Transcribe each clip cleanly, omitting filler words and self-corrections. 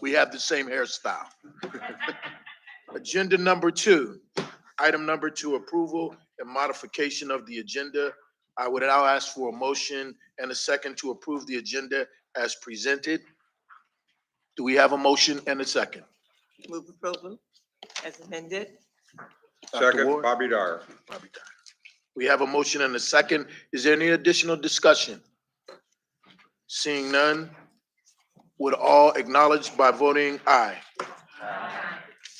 We have the same hairstyle. Agenda number 2, item number 2, approval and modification of the agenda. I would now ask for a motion and a second to approve the agenda as presented. Do we have a motion and a second? Move approval as amended. Dr. Second, Ward? Bobby Dyer. Bobby Dyer. We have a motion and a second. Is there any additional discussion? Seeing none, would all acknowledge by voting aye?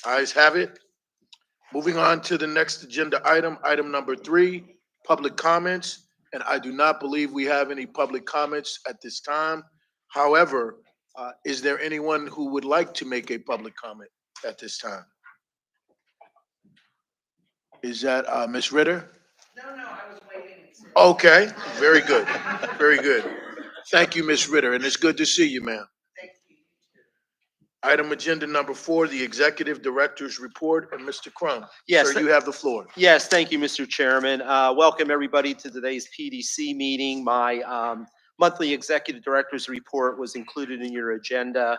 Ayes have it. Moving on to the next agenda item, item number 3, public comments. And I do not believe we have any public comments at this time. However, is there anyone who would like to make a public comment at this time? Is that Ms. Ritter? No, I was waiting. Okay, very good, very good. Thank you, Ms. Ritter, and it's good to see you, ma'am. Thank you. Item agenda number 4, the executive director's report, and Mr. Crum. Yes. Sir, you have the floor. Yes, thank you, Mr. Chairman. Welcome everybody to today's PDC meeting. My monthly executive director's report was included in your agenda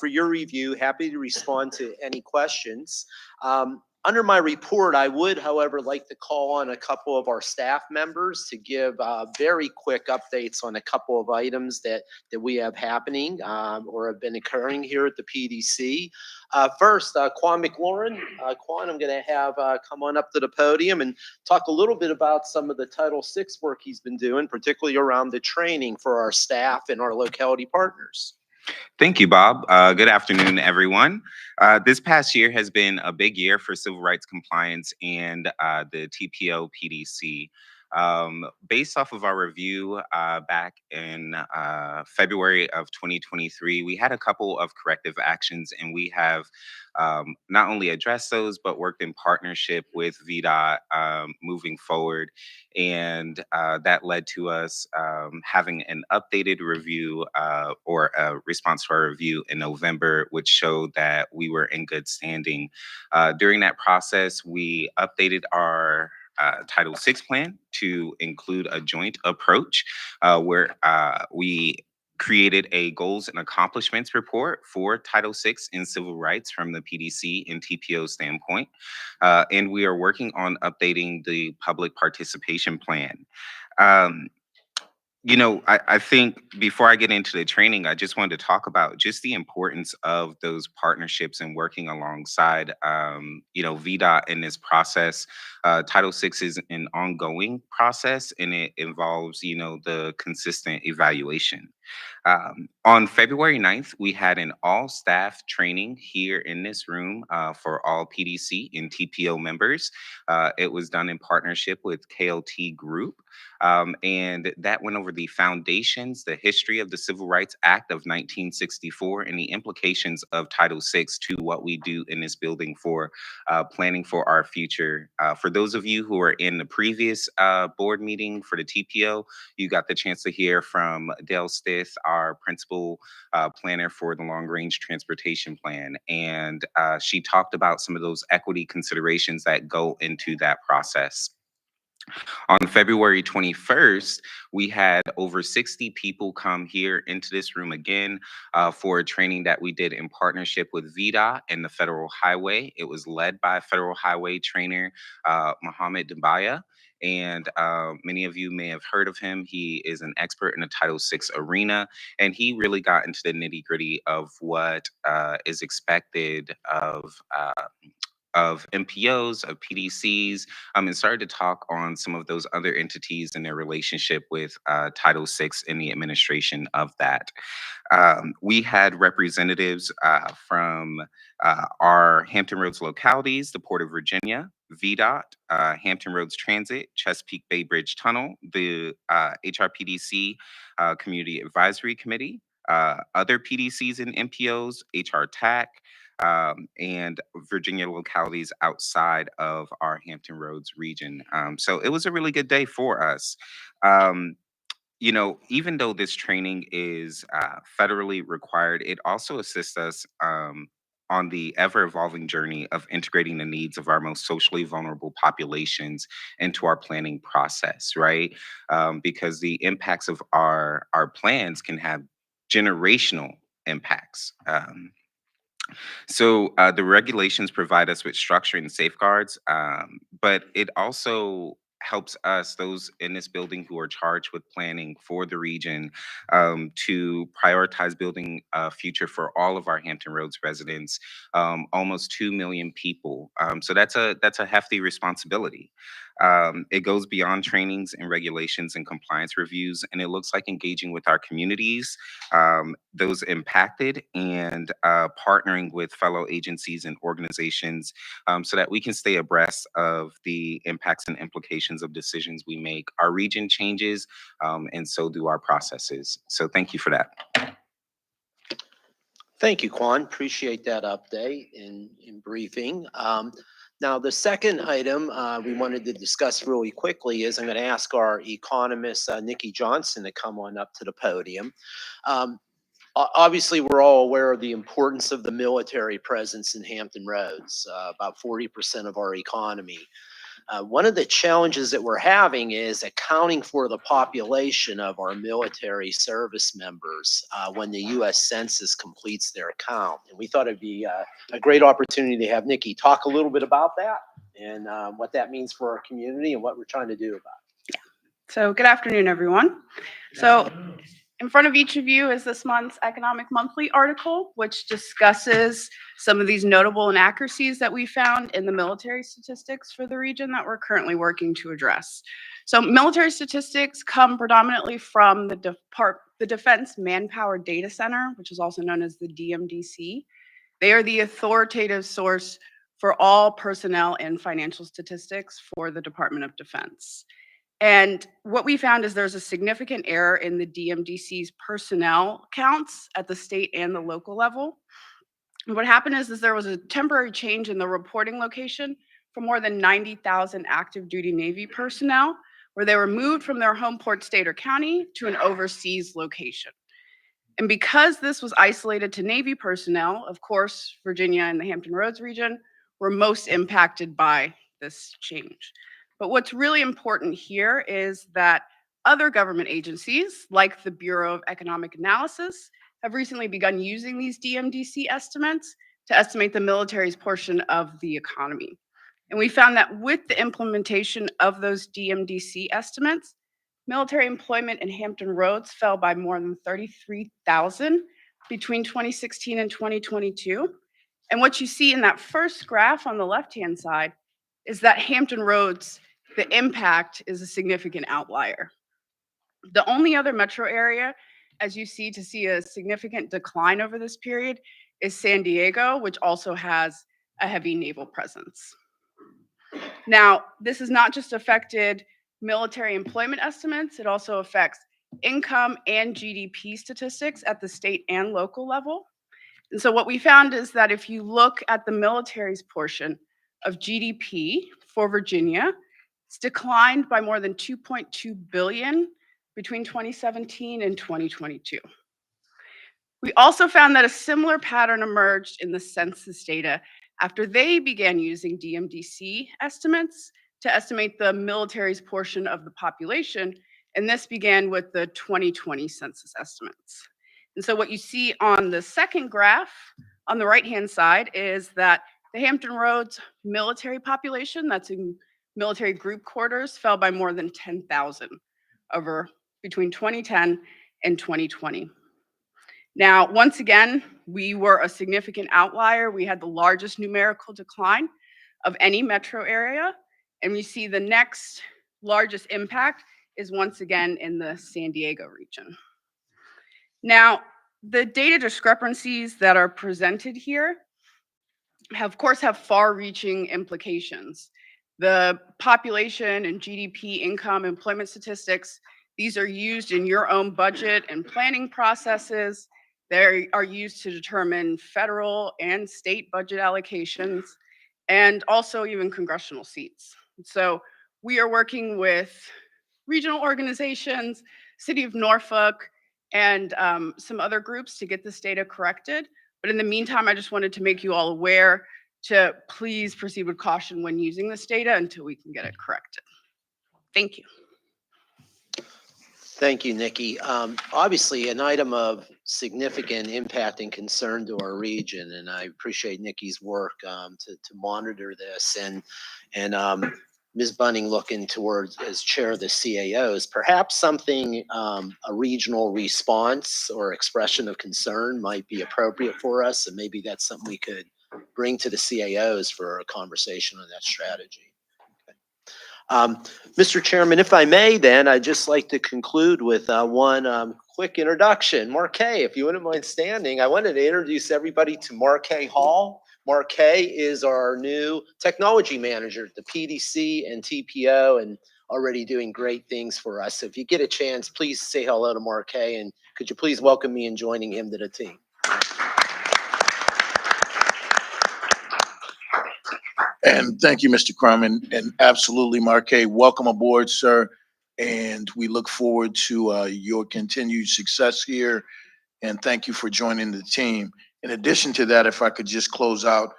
for your review. Happy to respond to any questions. Under my report, I would, however, like to call on a couple of our staff members to give very quick updates on a couple of items that we have happening or have been occurring here at the PDC. First, Quan McLaurin. Quan, I'm going to have come on up to the podium and talk a little bit about some of the Title VI work he's been doing, particularly around the training for our staff and our locality partners. Thank you, Bob. Good afternoon, everyone. This past year has been a big year for civil rights compliance and the TPO PDC. Based off of our review back in February of 2023, we had a couple of corrective actions, and we have not only addressed those, but worked in partnership with VDOT moving forward. And that led to us having an updated review or a response to our review in November, which showed that we were in good standing. During that process, we updated our Title VI plan to include a joint approach where we created a goals and accomplishments report for Title VI in civil rights from the PDC and TPO standpoint. And we are working on updating the public participation plan. I think before I get into the training, I just wanted to talk about just the importance of those partnerships and working alongside, VDOT in this process. Title VI is an ongoing process, and it involves, the consistent evaluation. On February 9th, we had an all-staff training here in this room for all PDC and TPO members. It was done in partnership with KLT Group. And that went over the foundations, the history of the Civil Rights Act of 1964, and the implications of Title VI to what we do in this building for planning for our future. For those of you who are in the previous board meeting for the TPO, you got the chance to hear from Dale Stith, our principal planner for the Long Range Transportation Plan. And she talked about some of those equity considerations that go into that process. On February 21st, we had over 60 people come here into this room again for a training that we did in partnership with VDOT and the Federal Highway. It was led by Federal Highway trainer Mohammed Dambaya. And many of you may have heard of him. He is an expert in the Title VI arena, and he really got into the nitty gritty of what is expected of MPOs, of PDCs, and started to talk on some of those other entities and their relationship with Title VI and the administration of that. We had representatives from our Hampton Roads localities, the Port of Virginia, VDOT, Hampton Roads Transit, Chesapeake Bay Bridge Tunnel, the HRPDC Community Advisory Committee, other PDCs and MPOs, HR TAC, and Virginia localities outside of our Hampton Roads region. So it was a really good day for us. Even though this training is federally required, it also assists us on the ever-evolving journey of integrating the needs of our most socially vulnerable populations into our planning process, right? Because the impacts of our plans can have generational impacts. So the regulations provide us with structure and safeguards, but it also helps us, those in this building who are charged with planning for the region, to prioritize building a future for all of our Hampton Roads residents, almost 2 million people. So that's a hefty responsibility. It goes beyond trainings and regulations and compliance reviews, and it looks like engaging with our communities, those impacted, and partnering with fellow agencies and organizations, so that we can stay abreast of the impacts and implications of decisions we make. Our region changes, and so do our processes. So thank you for that. Thank you, Quan. Appreciate that update in briefing. Now, the second item we wanted to discuss really quickly is I'm going to ask our economist, Nikki Johnson, to come on up to the podium. Obviously, we're all aware of the importance of the military presence in Hampton Roads, about 40% of our economy. One of the challenges that we're having is accounting for the population of our military service members when the U.S. Census completes their count. And we thought it'd be a great opportunity to have Nikki talk a little bit about that and what that means for our community and what we're trying to do about it. So good afternoon, everyone. So in front of each of you is this month's Economic Monthly article, which discusses some of these notable inaccuracies that we found in the military statistics for the region that we're currently working to address. So military statistics come predominantly from the Defense Manpower Data Center, which is also known as the DMDC. They are the authoritative source for all personnel and financial statistics for the Department of Defense. And what we found is there's a significant error in the DMDC's personnel counts at the state and the local level. And what happened is there was a temporary change in the reporting location for more than 90,000 active duty Navy personnel, where they were moved from their home port state or county to an overseas location. And because this was isolated to Navy personnel, of course, Virginia and the Hampton Roads region were most impacted by this change. But what's really important here is that other government agencies, like the Bureau of Economic Analysis, have recently begun using these DMDC estimates to estimate the military's portion of the economy. And we found that with the implementation of those DMDC estimates, military employment in Hampton Roads fell by more than 33,000 between 2016 and 2022. And what you see in that first graph on the left-hand side is that Hampton Roads, the impact is a significant outlier. The only other metro area, as you see, to see a significant decline over this period is San Diego, which also has a heavy naval presence. Now, this has not just affected military employment estimates, it also affects income and GDP statistics at the state and local level. And so what we found is that if you look at the military's portion of GDP for Virginia, it's declined by more than 2.2 billion between 2017 and 2022. We also found that a similar pattern emerged in the census data after they began using DMDC estimates to estimate the military's portion of the population, and this began with the 2020 census estimates. And so what you see on the second graph on the right-hand side is that the Hampton Roads military population, that's in military group quarters, fell by more than 10,000 over between 2010 and 2020. Now, once again, we were a significant outlier. We had the largest numerical decline of any metro area, and we see the next largest impact is once again in the San Diego region. Now, the data discrepancies that are presented here of course have far-reaching implications. The population and GDP, income, employment statistics, these are used in your own budget and planning processes. They are used to determine federal and state budget allocations, and also even congressional seats. So we are working with regional organizations, City of Norfolk, and some other groups to get this data corrected. But in the meantime, I just wanted to make you all aware to please proceed with caution when using this data until we can get it corrected. Thank you. Thank you, Nikki. Obviously, an item of significant impact and concern to our region, and I appreciate Nikki's work to monitor this. And Ms. Bunning looking towards as chair of the CAOs, perhaps something, a regional response or expression of concern might be appropriate for us, and maybe that's something we could bring to the CAOs for a conversation on that strategy. Mr. Chairman, if I may, then I'd just like to conclude with one quick introduction. Marquet, if you wouldn't mind standing, I wanted to introduce everybody to Marquet Hall. Marquet is our new technology manager at the PDC and TPO and already doing great things for us. So if you get a chance, please say hello to Marquet, and could you please welcome me in joining him to the team? And thank you, Mr. Crum, and absolutely, Marquet, welcome aboard, sir. And we look forward to your continued success here. And thank you for joining the team. In addition to that, if I could just close out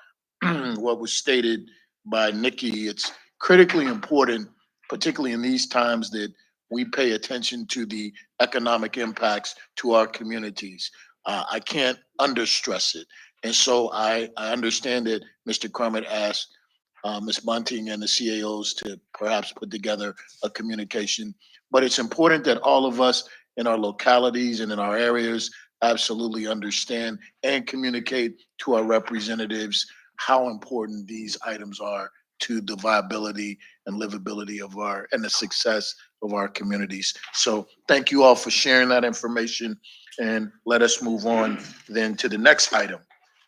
what was stated by Nikki, it's critically important, particularly in these times, that we pay attention to the economic impacts to our communities. I can't understress it. And so I understand that Mr. Crum had asked Ms. Bunting and the CAOs to perhaps put together a communication. But it's important that all of us in our localities and in our areas absolutely understand and communicate to our representatives how important these items are to the viability and livability of and the success of our communities. So thank you all for sharing that information, and let us move on then to the next item.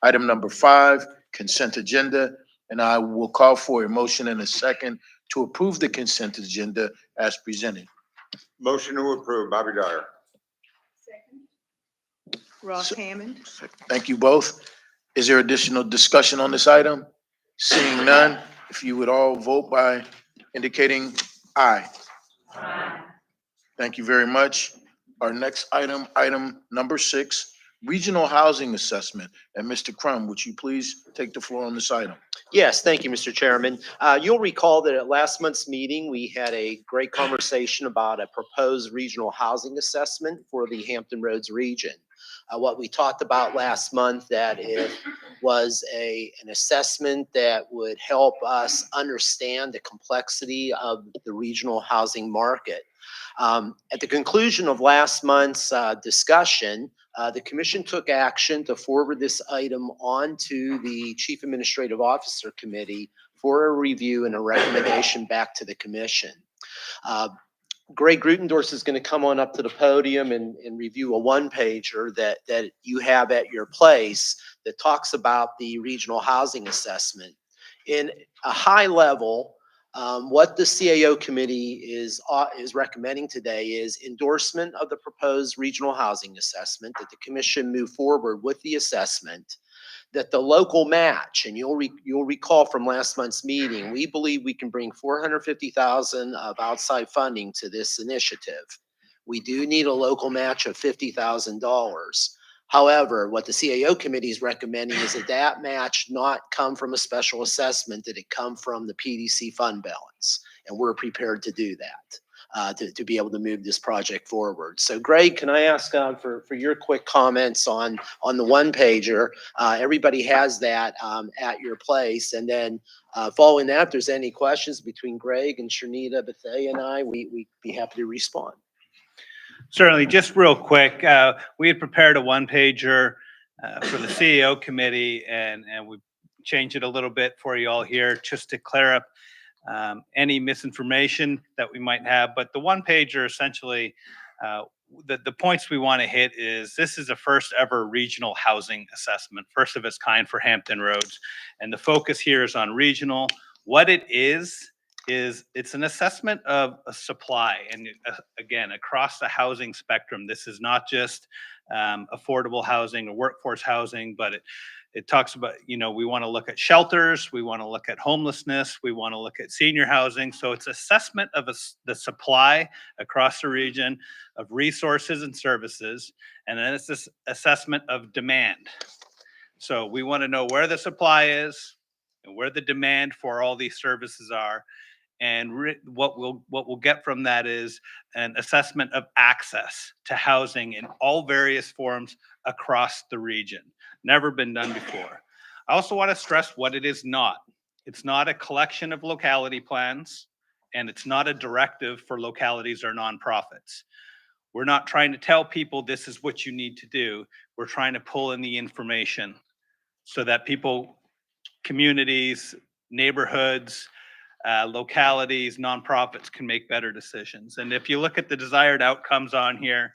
Item number 5, consent agenda. And I will call for a motion and a second to approve the consent agenda as presented. Motion to approve, Bobby Dyer. Ross So- Hammond. Thank you both. Is there additional discussion on this item? Seeing none, if you would all vote by indicating aye. Thank you very much. Our next item, item number 6, regional housing assessment. And Mr. Crum, would you please take the floor on this item? Yes, thank you, Mr. Chairman. You'll recall that at last month's meeting, we had a great conversation about a proposed regional housing assessment for the Hampton Roads region. What we talked about last month, that it was an assessment that would help us understand the complexity of the regional housing market. At the conclusion of last month's discussion, the commission took action to forward this item on to the Chief Administrative Officer Committee for a review and a recommendation back to the commission. Greg Grutendorf is going to come on up to the podium and review a one-pager that you have at your place that talks about the regional housing assessment. In a high level, what the CAO committee is recommending today is endorsement of the proposed regional housing assessment, that the commission move forward with the assessment, that the local match, and you'll recall from last month's meeting, we believe we can bring $450,000 of outside funding to this initiative. We do need a local match of $50,000. However, what the CAO committee is recommending is that match not come from a special assessment, that it come from the PDC fund balance. And we're prepared to do that, to be able to move this project forward. So Greg, can I ask for your quick comments on the one pager? Everybody has that at your place. And then following that, if there's any questions between Greg and Shanita, Bethea and I, we'd be happy to respond. Certainly, just real quick, we had prepared a one-pager for the CEO committee, and we changed it a little bit for you all here just to clear up any misinformation that we might have. But the one-pager essentially, the points we want to hit is this is the first ever regional housing assessment, first of its kind for Hampton Roads. And the focus here is on regional. What it is it's an assessment of a supply, and again, across the housing spectrum. This is not just affordable housing or workforce housing, but it talks about, we want to look at shelters, we want to look at homelessness, we want to look at senior housing. So it's assessment of the supply across the region of resources and services, and then it's this assessment of demand. So we want to know where the supply is and where the demand for all these services are. And what we'll get from that is an assessment of access to housing in all various forms across the region. Never been done before. I also want to stress what it is not. It's not a collection of locality plans, and it's not a directive for localities or nonprofits. We're not trying to tell people this is what you need to do. We're trying to pull in the information so that people, communities, neighborhoods, localities, nonprofits can make better decisions. And if you look at the desired outcomes on here,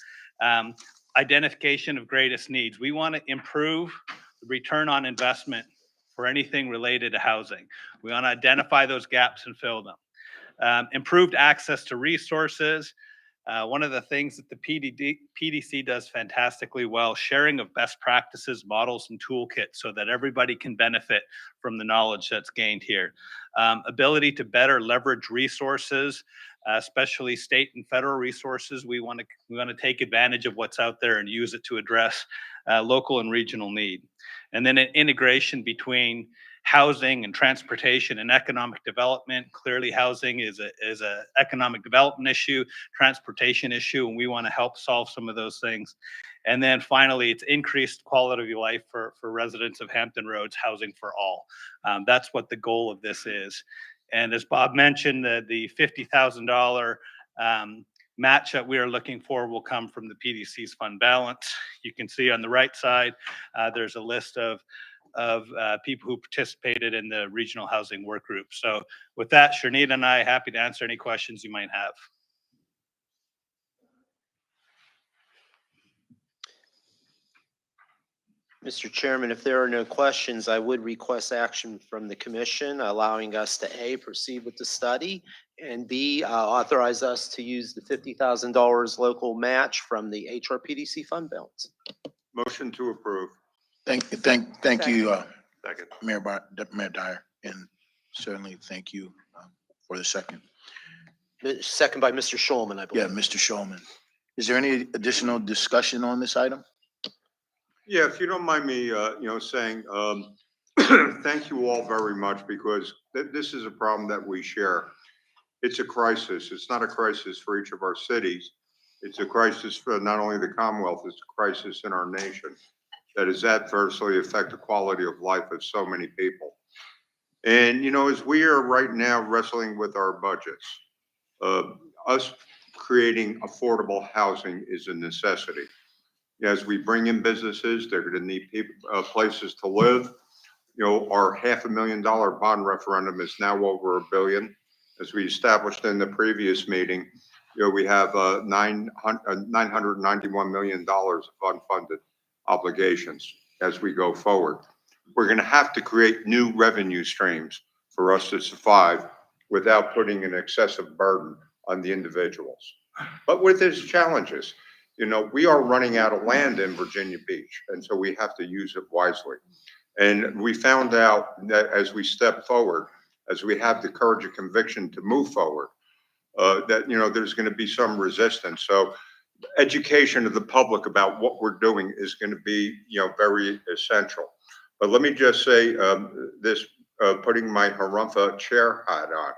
identification of greatest needs. We want to improve the return on investment for anything related to housing. We want to identify those gaps and fill them. Improved access to resources. One of the things that the PDC does fantastically well, sharing of best practices, models, and toolkits so that everybody can benefit from the knowledge that's gained here. Ability to better leverage resources, especially state and federal resources. We want to take advantage of what's out there and use it to address local and regional need. And then an integration between housing and transportation and economic development. Clearly, housing is a economic development issue, transportation issue, and we want to help solve some of those things. And then finally, it's increased quality of life for residents of Hampton Roads, housing for all. That's what the goal of this is. And as Bob mentioned, the $50,000 match that we are looking for will come from the PDC's fund balance. You can see on the right side, there's a list of people who participated in the regional housing work group. So with that, Sharnita and I are happy to answer any questions you might have. Mr. Chairman, if there are no questions, I would request action from the commission allowing us to A, proceed with the study, and B, authorize us to use the $50,000 local match from the HRPDC fund balance. Motion to approve. Thank you, Second. Mayor Dyer, and certainly thank you for the second. Second by Mr. Schulman, I Yeah, believe. Mr. Shulman. Is there any additional discussion on this item? Yeah, if you don't mind me, saying, thank you all very much because this is a problem that we share. It's a crisis. It's not a crisis for each of our cities. It's a crisis for not only the Commonwealth, it's a crisis in our nation that has adversely affected the quality of life of so many people. And, as we are right now wrestling with our budgets, us creating affordable housing is a necessity. As we bring in businesses, they're going to need places to live. Our $500,000 bond referendum is now over $1 billion. As we established in the previous meeting, we have $991 million of unfunded obligations as we go forward. We're going to have to create new revenue streams for us to survive without putting an excessive burden on the individuals. But with these challenges, we are running out of land in Virginia Beach, and so we have to use it wisely. And we found out that as we step forward, as we have the courage and conviction to move forward, that, there's going to be some resistance. So education of the public about what we're doing is going to be, very essential. But let me just say this, putting my Harumpha chair hat on,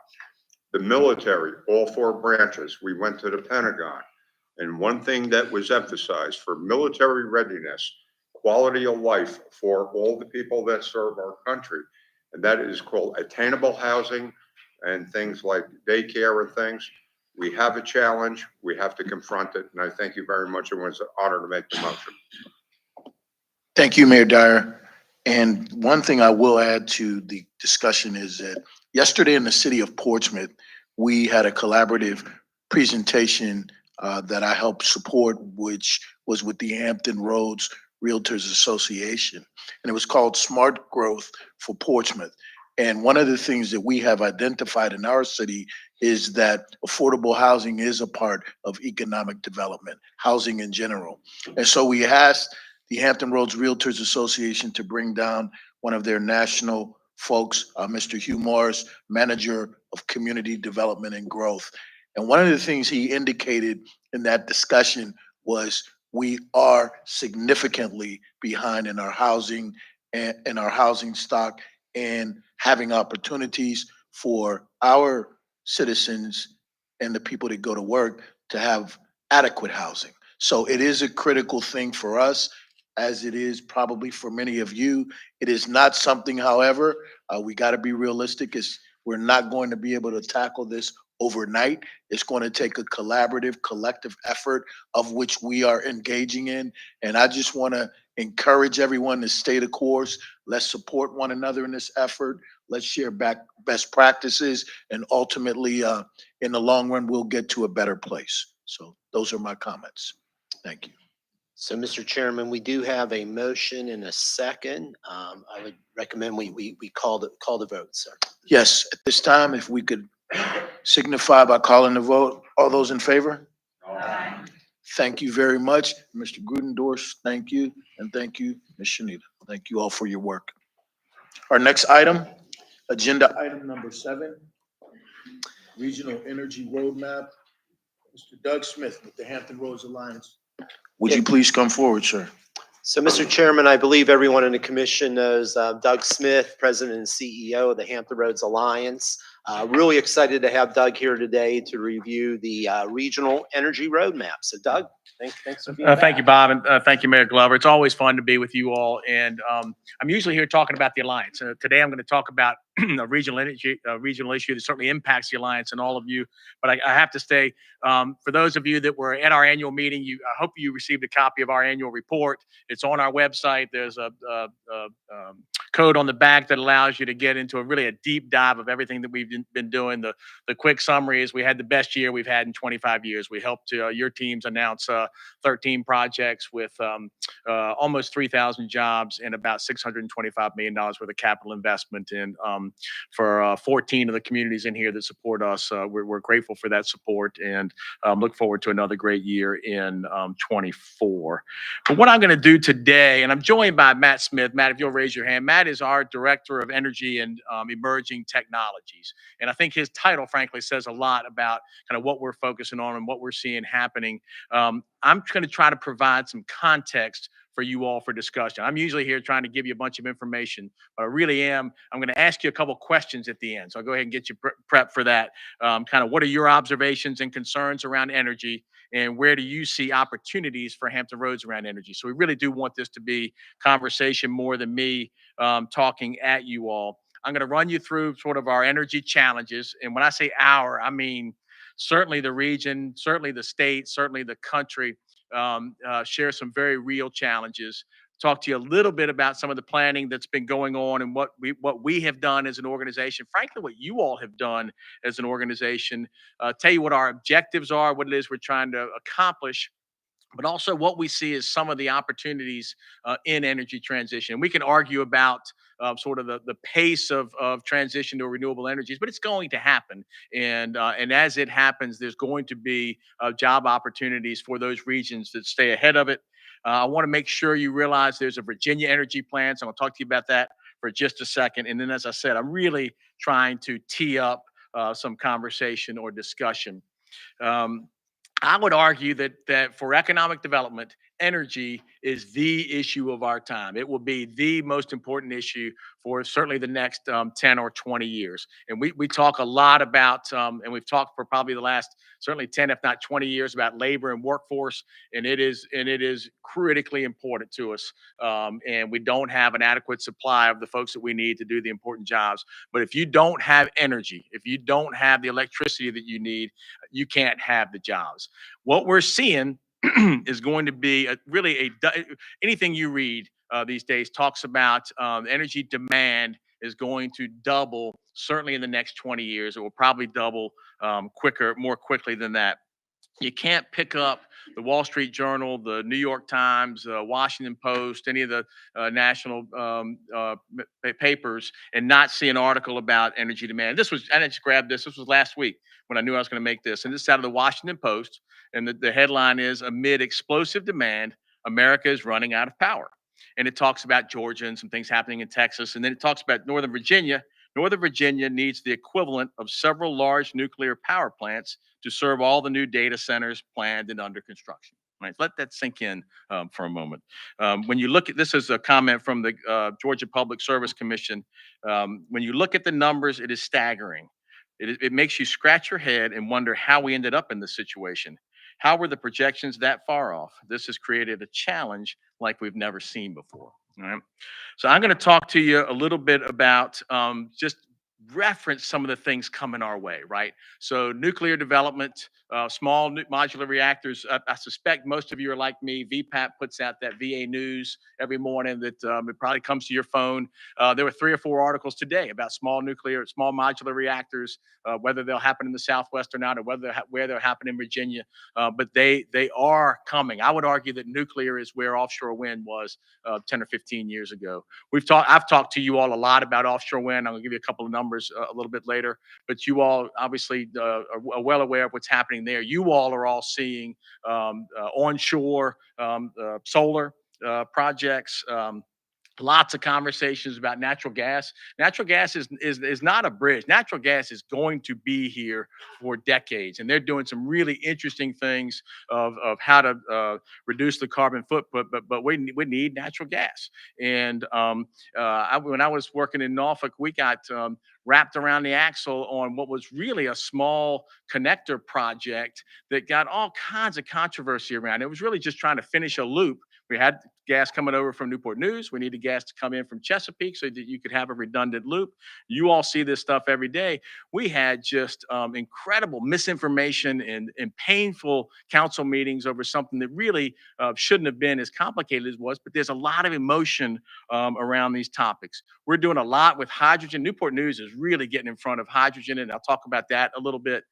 the military, all 4 branches, we went to the Pentagon. And one thing that was emphasized for military readiness, quality of life for all the people that serve our country, and that is called attainable housing and things like daycare and things. We have a challenge. We have to confront it. And I thank you very much. It was an honor to make the motion. Thank you, Mayor Dyer. And one thing I will add to the discussion is that yesterday in the city of Portsmouth, we had a collaborative presentation that I helped support, which was with the Hampton Roads Realtors Association. And it was called Smart Growth for Portsmouth. And one of the things that we have identified in our city is that affordable housing is a part of economic development, housing in general. And so we asked the Hampton Roads Realtors Association to bring down one of their national folks, Mr. Hugh Morris, Manager of Community Development and Growth. And one of the things he indicated in that discussion was we are significantly behind in our housing and in our housing stock and having opportunities for our citizens and the people that go to work to have adequate housing. So it is a critical thing for us, as it is probably for many of you. It is not something, however, we got to be realistic, is we're not going to be able to tackle this overnight. It's going to take a collaborative, collective effort of which we are engaging in. And I just want to encourage everyone to stay the course. Let's support one another in this effort. Let's share best practices, and ultimately, in the long run, we'll get to a better place. So those are my comments. Thank you. So, Mr. Chairman, we do have a motion and a second. I would recommend we call the vote, sir. Yes, at this time, if we could signify by calling the vote. All those in favor? Aye. Thank you very much. Mr. Grudendorf, thank you. And thank you, Ms. Shanita. Thank you all for your work. Our next item, agenda item number 7, Regional Energy Roadmap. Mr. Doug Smith with the Hampton Roads Alliance. Would you please come forward, sir? So, Mr. Chairman, I believe everyone in the commission knows Doug Smith, President and CEO of the Hampton Roads Alliance. Really excited to have Doug here today to review the Regional Energy Roadmap. So, Doug, thanks for being back. Thank you, Bob, and thank you, Mayor Glover. It's always fun to be with you all, and I'm usually here talking about the Alliance. Today, I'm going to talk about a regional issue that certainly impacts the Alliance and all of you. But I have to say, for those of you that were at our annual meeting, I hope you received a copy of our annual report. It's on our website. There's a code on the back that allows you to get into a deep dive of everything that we've been doing. The quick summary is we had the best year we've had in 25 years. We helped your teams announce 13 projects with almost 3,000 jobs and about $625 million worth of capital investment in for 14 of the communities in here that support us. We're grateful for that support, and look forward to another great year in 24. But what I'm going to do today, and I'm joined by Matt Smith. Matt, if you'll raise your hand. Matt is our Director of Energy and Emerging Technologies. And I think his title, frankly, says a lot about kind of what we're focusing on and what we're seeing happening. I'm going to try to provide some context for you all for discussion. I'm usually here trying to give you a bunch of information, but I really am. I'm going to ask you a couple questions at the end. So I'll go ahead and get you prepped for that. Kind of what are your observations and concerns around energy, and where do you see opportunities for Hampton Roads around energy? So we really do want this to be conversation more than me talking at you all. I'm going to run you through sort of our energy challenges. And when I say our, I mean certainly the region, certainly the state, certainly the country share some very real challenges. Talk to you a little bit about some of the planning that's been going on and what we have done as an organization. Frankly, what you all have done as an organization. Tell you what our objectives are, what it is we're trying to accomplish, but also what we see as some of the opportunities in energy transition. We can argue about sort of the pace of transition to renewable energies, but it's going to happen. And as it happens, there's going to be job opportunities for those regions that stay ahead of it. I want to make sure you realize there's a Virginia energy plan. So I'll talk to you about that for just a second. And then, as I said, I'm really trying to tee up some conversation or discussion. I would argue that for economic development, energy is the issue of our time. It will be the most important issue for certainly the next 10 or 20 years. And we talk a lot about, and we've talked for probably the last certainly 10, if not 20 years, about labor and workforce. And it is critically important to us. And we don't have an adequate supply of the folks that we need to do the important jobs. But if you don't have energy, if you don't have the electricity that you need, you can't have the jobs. What we're seeing is going to be anything you read these days talks about energy demand is going to double certainly in the next 20 years. It will probably double more quickly than that. You can't pick up the Wall Street Journal, the New York Times, Washington Post, any of the national papers and not see an article about energy demand. I just grabbed this. This was last week when I knew I was going to make this. And this is out of the Washington Post. And the headline is, "Amid explosive demand, America is running out of power." And it talks about Georgia and some things happening in Texas. And then it talks about Northern Virginia. Northern Virginia needs the equivalent of several large nuclear power plants to serve all the new data centers planned and under construction. Right? Let that sink in for a moment. When you look at this, is a comment from the Georgia Public Service Commission. When you look at the numbers, it is staggering. it makes you scratch your head and wonder how we ended up in this situation. How were the projections that far off? This has created a challenge like we've never seen before. All right. So I'm going to talk to you a little bit about just reference some of the things coming our way, right? So nuclear development, small modular reactors. I suspect most of you are like me. VPAP puts out that VA news every morning that it probably comes to your phone. There were 3 or 4 articles today about small modular reactors, whether they'll happen in the Southwest or not, or where they'll happen in Virginia. But they are coming. I would argue that nuclear is where offshore wind was 10 or 15 years ago. I've talked to you all a lot about offshore wind. I'm gonna give you a couple of numbers a little bit later, but you all obviously are well aware of what's happening there. You all are all seeing onshore solar projects. Lots of conversations about natural gas. Natural gas is not a bridge. Natural gas is going to be here for decades, and they're doing some really interesting things of how to reduce the carbon footprint. But we need natural gas. And when I was working in Norfolk, we got wrapped around the axle on what was really a small connector project that got all kinds of controversy around. It was really just trying to finish a loop. We had gas coming over from Newport News. We needed gas to come in from Chesapeake so that you could have a redundant loop. You all see this stuff every day. We had just incredible misinformation and painful council meetings over something that really shouldn't have been as complicated as it was, but there's a lot of emotion around these topics. We're doing a lot with hydrogen. Newport News is really getting in front of hydrogen, and I'll talk about that a little bit.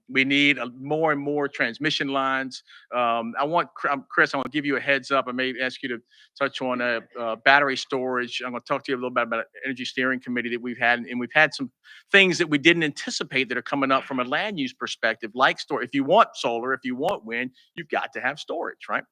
We need more and more transmission lines. Chris, I want to give you a heads up. I may ask you to touch on battery storage. I'm going to talk to you a little bit about energy steering committee that we've had, and we've had some things that we didn't anticipate that are coming up from a land use perspective, like storage. If you want solar, if you want wind, you've got to have storage, right?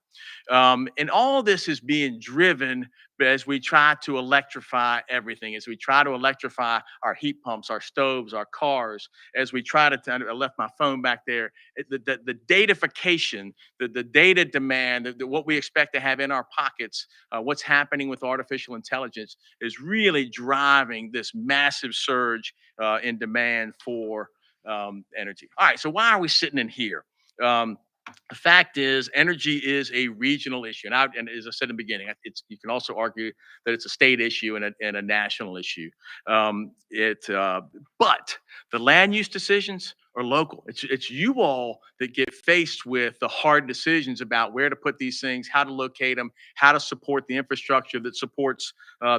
And all this is being driven as we try to electrify everything, as we try to electrify our heat pumps, our stoves, our cars, as we try to, I left my phone back there, the datafication, the data demand, what we expect to have in our pockets, what's happening with artificial intelligence is really driving this massive surge in demand for energy. All right, so why are we sitting in here? The fact is, energy is a regional issue, and as I said in the beginning, you can also argue that it's a state issue and a national issue. But the land use decisions are local. It's you all that get faced with the hard decisions about where to put these things, how to locate them, how to support the infrastructure that supports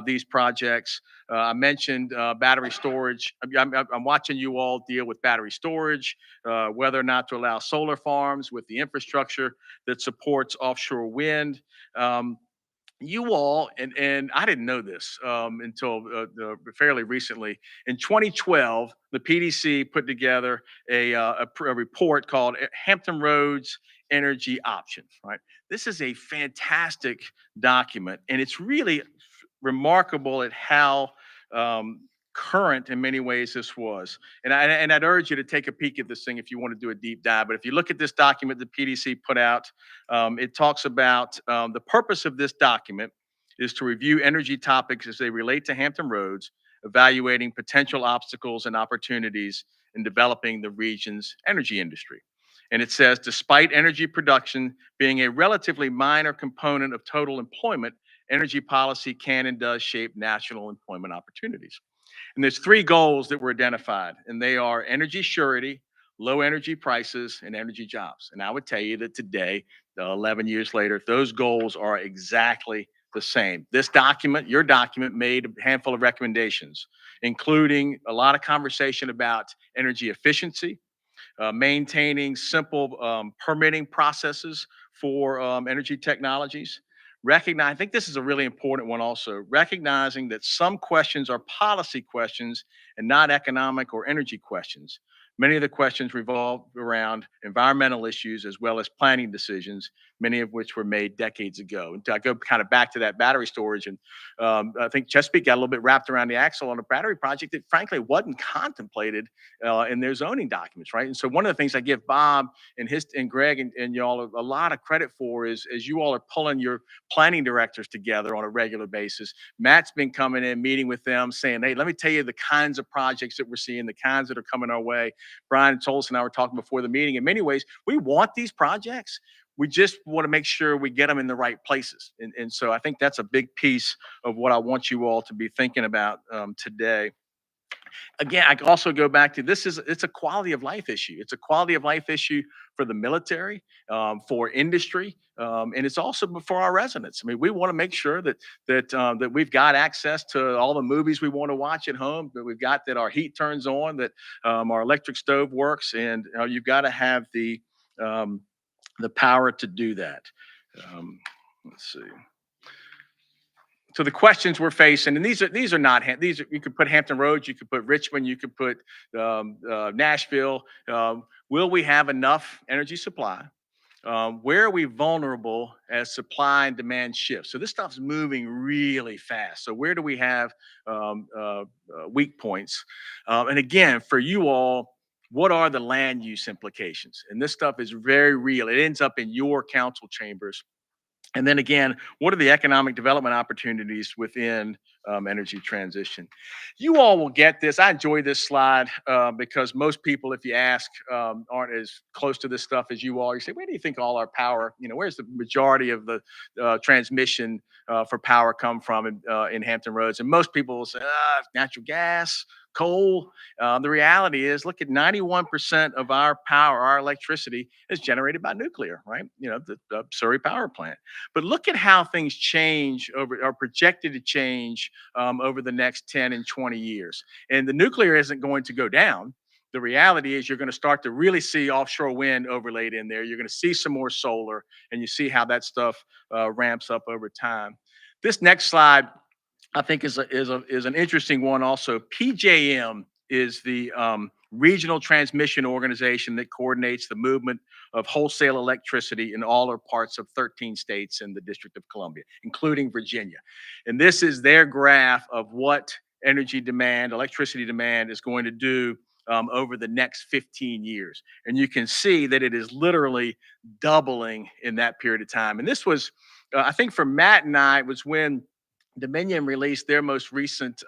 these projects. I mentioned battery storage. I'm watching you all deal with battery storage, whether or not to allow solar farms with the infrastructure that supports offshore wind. You all, and I didn't know this until fairly recently. In 2012, the PDC put together a report called Hampton Roads Energy Options. Right, this is a fantastic document, and it's really remarkable at how current in many ways this was. And I'd urge you to take a peek at this thing if you want to do a deep dive. But if you look at this document the PDC put out, it talks about the purpose of this document is to review energy topics as they relate to Hampton Roads, evaluating potential obstacles and opportunities in developing the region's energy industry. And it says, despite energy production being a relatively minor component of total employment, energy policy can and does shape national employment opportunities. And there's 3 goals that were identified, and they are energy surety, low energy prices, and energy jobs. And I would tell you that today, 11 years later, those goals are exactly the same. This document, your document, made a handful of recommendations, including a lot of conversation about energy efficiency, maintaining simple permitting processes for energy technologies. I think this is a really important one also, recognizing that some questions are policy questions and not economic or energy questions. Many of the questions revolve around environmental issues as well as planning decisions, many of which were made decades ago. And I go kind of back to that battery storage, and I think Chesapeake got a little bit wrapped around the axle on a battery project that frankly wasn't contemplated in their zoning documents, right? And so one of the things I give Bob and Greg and y'all a lot of credit for is as you all are pulling your planning directors together on a regular basis. Matt's been coming in, meeting with them, saying, "Hey, let me tell you the kinds of projects that we're seeing, the kinds that are coming our way." Brian Toles and I were talking before the meeting. In many ways, we want these projects. We just want to make sure we get them in the right places. And so I think that's a big piece of what I want you all to be thinking about today. Again, I also go back to it's a quality of life issue. It's a quality of life issue for the military, for industry, and it's also for our residents. I mean, we want to make sure that we've got access to all the movies we want to watch at home, that our heat turns on, that our electric stove works, and you've got to have the power to do that. Let's see. So the questions we're facing, and these are not you could put Hampton Roads, you could put Richmond, you could put Nashville. Will we have enough energy supply? Where are we vulnerable as supply and demand shifts? So this stuff's moving really fast. So where do we have weak points? And again, for you all, what are the land use implications? And this stuff is very real. It ends up in your council chambers. And then again, what are the economic development opportunities within energy transition? You all will get this. I enjoy this slide because most people, if you ask, aren't as close to this stuff as you are. You say, where do you think all our power, where's the majority of the transmission for power come from in Hampton Roads? And most people will say, natural gas, coal. The reality is, look at 91% of our power, our electricity is generated by nuclear, right? The Surrey power plant. But look at how things change are projected to change over the next 10 and 20 years. And the nuclear isn't going to go down. The reality is you're going to start to really see offshore wind overlaid in there. You're going to see some more solar, and you see how that stuff ramps up over time. This next slide, I think is an interesting one also. PJM is the regional transmission organization that coordinates the movement of wholesale electricity in all or parts of 13 states in the District of Columbia, including Virginia. And this is their graph of what electricity demand is going to do over the next 15 years. And you can see that it is literally doubling in that period of time. And this was, I think for Matt and I, it was when Dominion released their most recent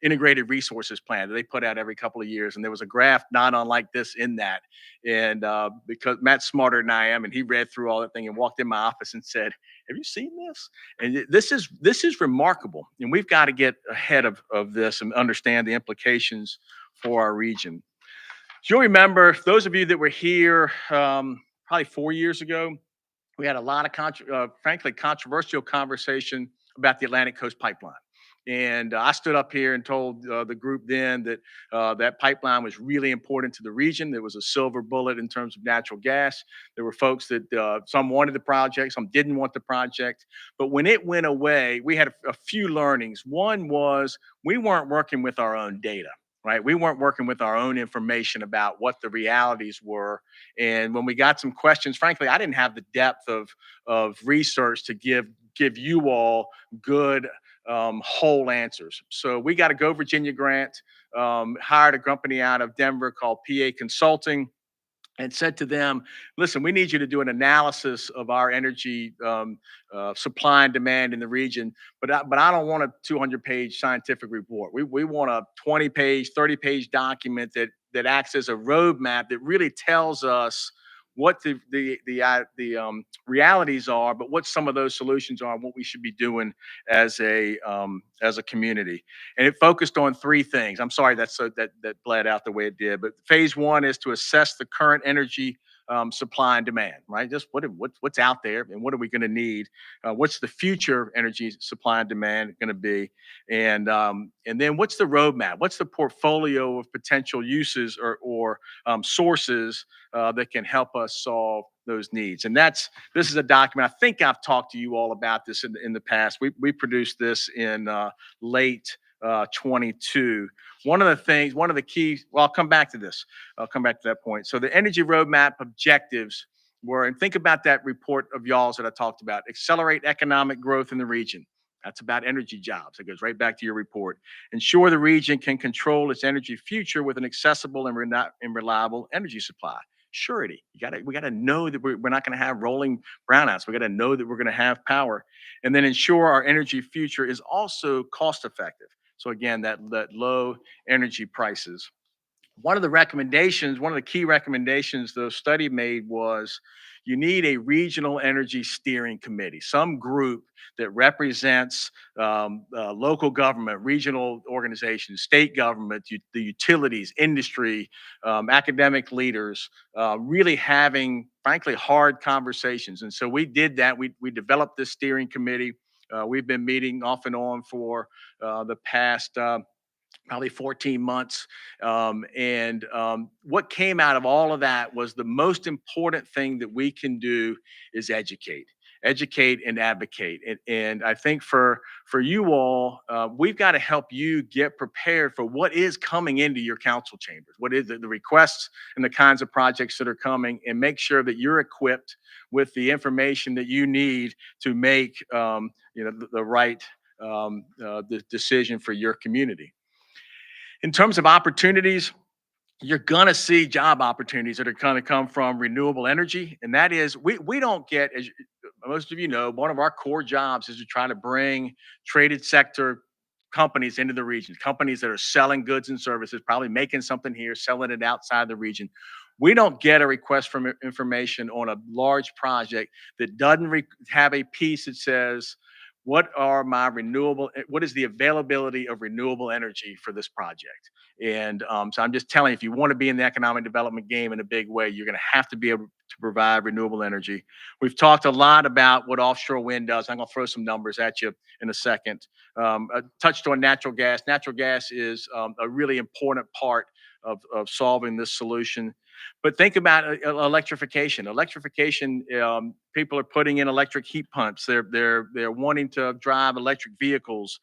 integrated resources plan that they put out every couple of years. And there was a graph not unlike this in that. And because Matt's smarter than I am, and he read through all that thing and walked in my office and said, have you seen this? And this is remarkable. And we've got to get ahead of this and understand the implications for our region. You'll remember, those of you that were here probably 4 years ago, we had a lot of frankly controversial conversation about the Atlantic Coast Pipeline. And I stood up here and told the group then that that pipeline was really important to the region. There was a silver bullet in terms of natural gas. There were folks that some wanted the project, some didn't want the project. But when it went away, we had a few learnings. One was we weren't working with our own data. Right? We weren't working with our own information about what the realities were. And when we got some questions, frankly, I didn't have the depth of research to give you all good whole answers. So we got a Go Virginia grant, hired a company out of Denver called PA Consulting, and said to them, listen, we need you to do an analysis of our energy supply and demand in the region, but I don't want a 200-page scientific report. We want a 20-page, 30-page document that acts as a roadmap that really tells us what the realities are, but what some of those solutions are, and what we should be doing as a community. And it focused on three things. I'm sorry that bled out the way it did, but phase one is to assess the current energy supply and demand, right? Just what's out there and what are we going to need? What's the future energy supply and demand going to be? And then what's the roadmap? What's the portfolio of potential uses or sources that can help us solve those needs? And this is a document. I think I've talked to you all about this in the past. We produced this in late 2022. One of the keys, well, I'll come back to this. I'll come back to that point. So the energy roadmap objectives were, and think about that report of y'all's that I talked about, accelerate economic growth in the region. That's about energy jobs. It goes right back to your report. Ensure the region can control its energy future with an accessible and reliable energy supply. Surety. We got to know that we're not going to have rolling brownouts. We got to know that we're going to have power, and then ensure our energy future is also cost effective. So again, that low energy prices. One of the key recommendations the study made was you need a regional energy steering committee, some group that represents local government, regional organizations, state government, the utilities, industry, academic leaders, really having, frankly, hard conversations. And so we did that. We developed this steering committee. We've been meeting off and on for the past probably 14 months. What came out of all of that was the most important thing that we can do is educate and advocate. And I think for you all, we've got to help you get prepared for what is coming into your council chambers, what is the requests and the kinds of projects that are coming, and make sure that you're equipped with the information that you need to make the right the decision for your community. In terms of opportunities, you're going to see job opportunities that are going to come from renewable energy. And that is, we don't get, as most of you know, one of our core jobs is to try to bring traded sector companies into the region, companies that are selling goods and services, probably making something here, selling it outside the region. We don't get a request for information on a large project that doesn't have a piece that says, what is the availability of renewable energy for this project? And so I'm just telling you, if you want to be in the economic development game in a big way, you're going to have to be able to provide renewable energy. We've talked a lot about what offshore wind does. I'm going to throw some numbers at you in a second. I touched on natural gas. Natural gas is a really important part of solving this solution. But think about electrification. Electrification, people are putting in electric heat pumps. They're wanting to drive electric vehicles.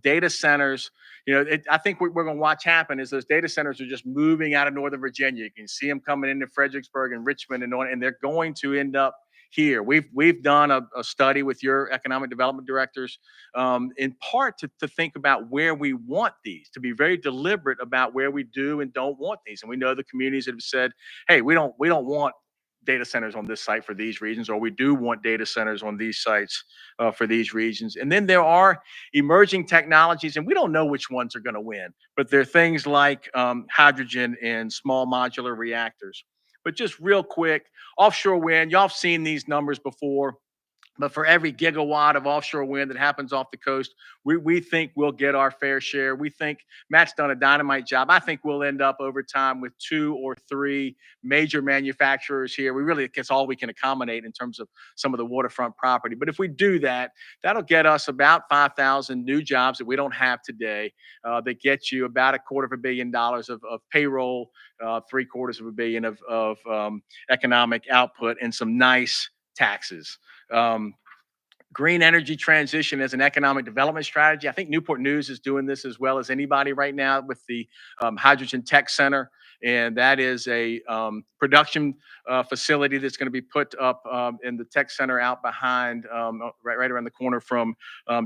Data centers, I think what we're going to watch happen is those data centers are just moving out of Northern Virginia. You can see them coming into Fredericksburg and Richmond and they're going to end up here. We've done a study with your economic development directors, in part to think about where we want these, to be very deliberate about where we do and don't want these. And we know the communities that have said, hey, we don't want data centers on this site for these reasons, or we do want data centers on these sites for these regions. And then there are emerging technologies, and we don't know which ones are going to win, but there are things like hydrogen and small modular reactors. But just real quick, offshore wind, y'all have seen these numbers before. But for every gigawatt of offshore wind that happens off the coast, we think we'll get our fair share. We think Matt's done a dynamite job. I think we'll end up over time with 2 or 3 major manufacturers here. It's all we can accommodate in terms of some of the waterfront property. But if we do that, that'll get us about 5,000 new jobs that we don't have today. That gets you about $250 million of payroll, $750 million of economic output, and some nice taxes. Green energy transition as an economic development strategy. I think Newport News is doing this as well as anybody right now with the Hydrogen Tech Center. And that is a production facility that's going to be put up in the tech center out behind, right around the corner from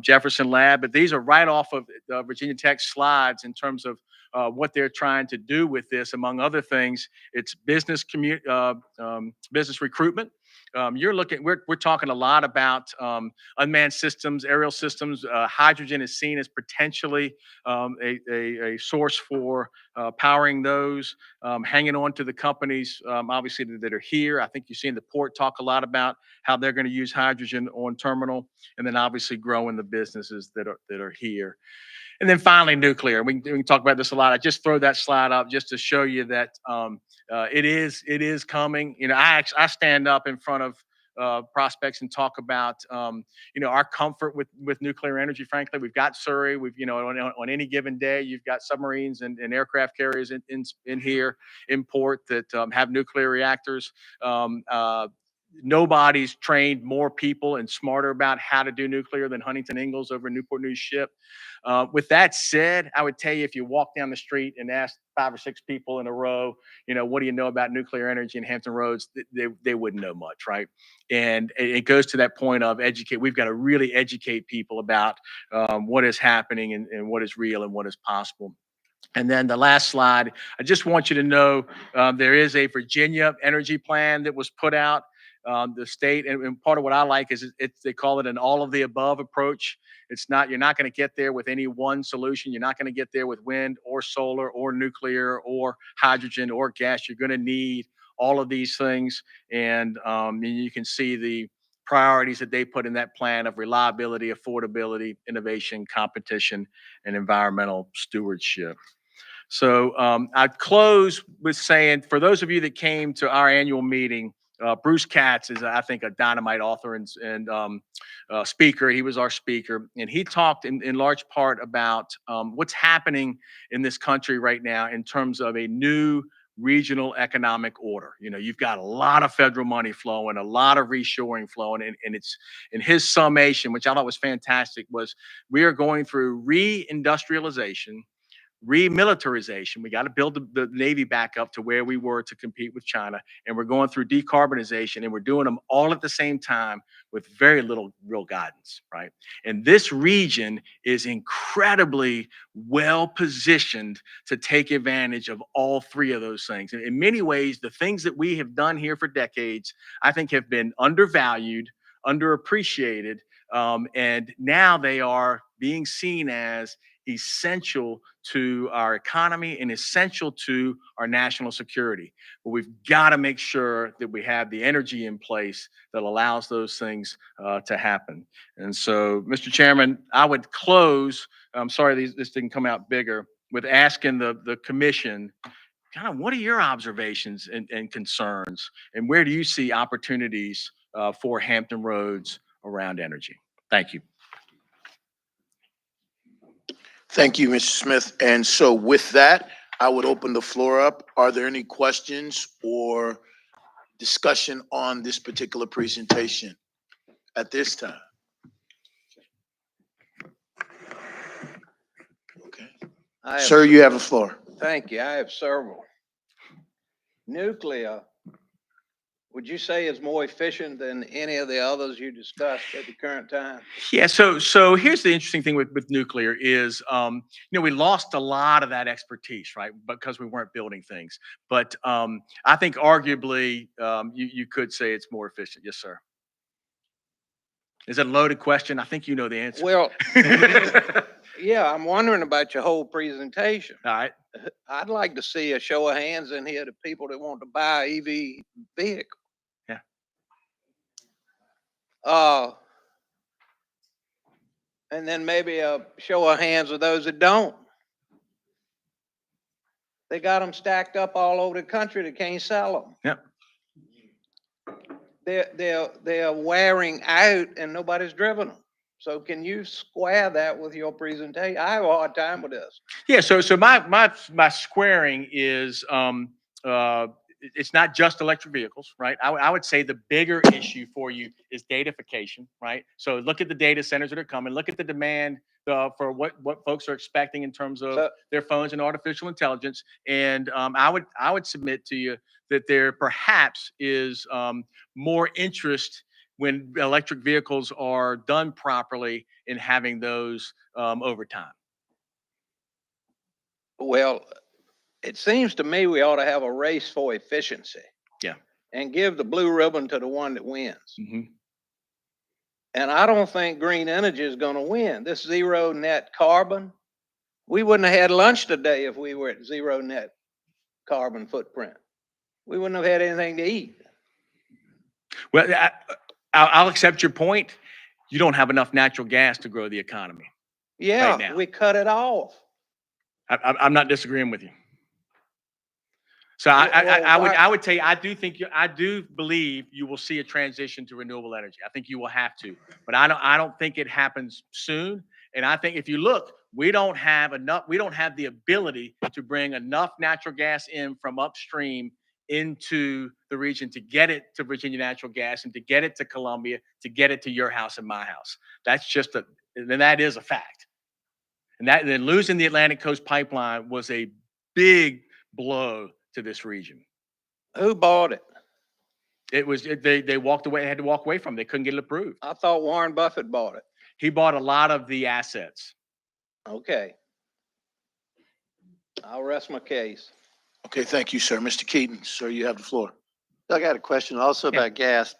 Jefferson Lab. But these are right off of Virginia Tech slides in terms of what they're trying to do with this. Among other things, it's business recruitment. We're talking a lot about unmanned systems, aerial systems. Hydrogen is seen as potentially a source for powering those, hanging on to the companies, obviously, that are here. I think you've seen the port talk a lot about how they're going to use hydrogen on terminal, and then obviously growing the businesses that are here. And then finally, nuclear. We can talk about this a lot. I just throw that slide up just to show you that it is coming. I stand up in front of prospects and talk about our comfort with nuclear energy. Frankly, we've got Surrey. We've on any given day, you've got submarines and aircraft carriers in here in port that have nuclear reactors. Nobody's trained more people and smarter about how to do nuclear than Huntington Ingalls over in Newport News Ship. With that said, I would tell you, if you walk down the street and ask 5 or 6 people in a row, what do you know about nuclear energy in Hampton Roads? They wouldn't know much, right? And it goes to that point of educate. We've got to really educate people about what is happening and what is real and what is possible. And then the last slide, I just want you to know there is a Virginia energy plan that was put out. The state, and part of what I like is they call it an all of the above approach. You're not going to get there with any one solution. You're not going to get there with wind or solar or nuclear or hydrogen or gas. You're going to need all of these things. And you can see the priorities that they put in that plan of reliability, affordability, innovation, competition, and environmental stewardship. So I'd close with saying, for those of you that came to our annual meeting, Bruce Katz is, I think, a dynamite author and speaker. He was our speaker, and he talked in large part about what's happening in this country right now in terms of a new regional economic order. You've got a lot of federal money flowing, a lot of reshoring flowing, and it's in his summation, which I thought was fantastic, was we are going through reindustrialization, remilitarization. We got to build the Navy back up to where we were to compete with China. And we're going through decarbonization, and we're doing them all at the same time with very little real guidance, right? And this region is incredibly well positioned to take advantage of all 3 of those things. And in many ways, the things that we have done here for decades, I think, have been undervalued, underappreciated, and now they are being seen as essential to our economy and essential to our national security. But we've got to make sure that we have the energy in place that allows those things to happen. And so, Mr. Chairman, I would close, I'm sorry this didn't come out bigger, with asking the commission, kind of what are your observations and concerns, and where do you see opportunities for Hampton Roads around energy? Thank you. Thank you, Mr. Smith. And so with that, I would open the floor up. Are there any questions or discussion on this particular presentation at this time? Okay. Sir, you have the floor. Thank you. I have several. Nuclear, would you say is more efficient than any of the others you discussed at the current time? Yeah, so here's the interesting thing with nuclear is, we lost a lot of that expertise, right? Because we weren't building things. But I think arguably you could say it's more efficient. Yes, sir. Is that a loaded question? I think you know the answer. Well, yeah, I'm wondering about your whole presentation. All right. I'd like to see a show of hands in here to people that want to buy an EV vehicle. Yeah. And then maybe a show of hands of those that don't. They got them stacked up all over the country. They can't sell them. Yep. They're wearing out and nobody's driven them. So can you square that with your presentation? I have a hard time with this. Yeah. So my squaring is it's not just electric vehicles, right? I would say the bigger issue for you is datafication, right? So look at the data centers that are coming. Look at the demand for what folks are expecting in terms of their phones and artificial intelligence. And I would submit to you that there perhaps is more interest when electric vehicles are done properly in having those over time. Well, it seems to me we ought to have a race for efficiency. Yeah. And give the blue ribbon to the one that wins. Mm-hmm. And I don't think green energy is going to win. This zero net carbon, we wouldn't have had lunch today if we were at zero net carbon footprint. We wouldn't have had anything to eat. Well, I'll accept your point. You don't have enough natural gas to grow the economy. Yeah, right now. We cut it off. I'm not disagreeing with you. So I would tell you, I do believe you will see a transition to renewable energy. I think you will have to, but I don't think it happens soon. And I think if you look, we don't have the ability to bring enough natural gas in from upstream into the region to get it to Virginia Natural Gas and to get it to Columbia, to get it to your house and my house. That's just and that is a fact. And then losing the Atlantic Coast Pipeline was a big blow to this region. Who bought it? It was, they walked away, had to walk away from it. They couldn't get it approved. I thought Warren Buffett bought it. He bought a lot of the assets. Okay. I'll rest my case. Okay, thank you, sir. Mr. Keaton, sir, you have the floor. I got a question also Yeah. about gas.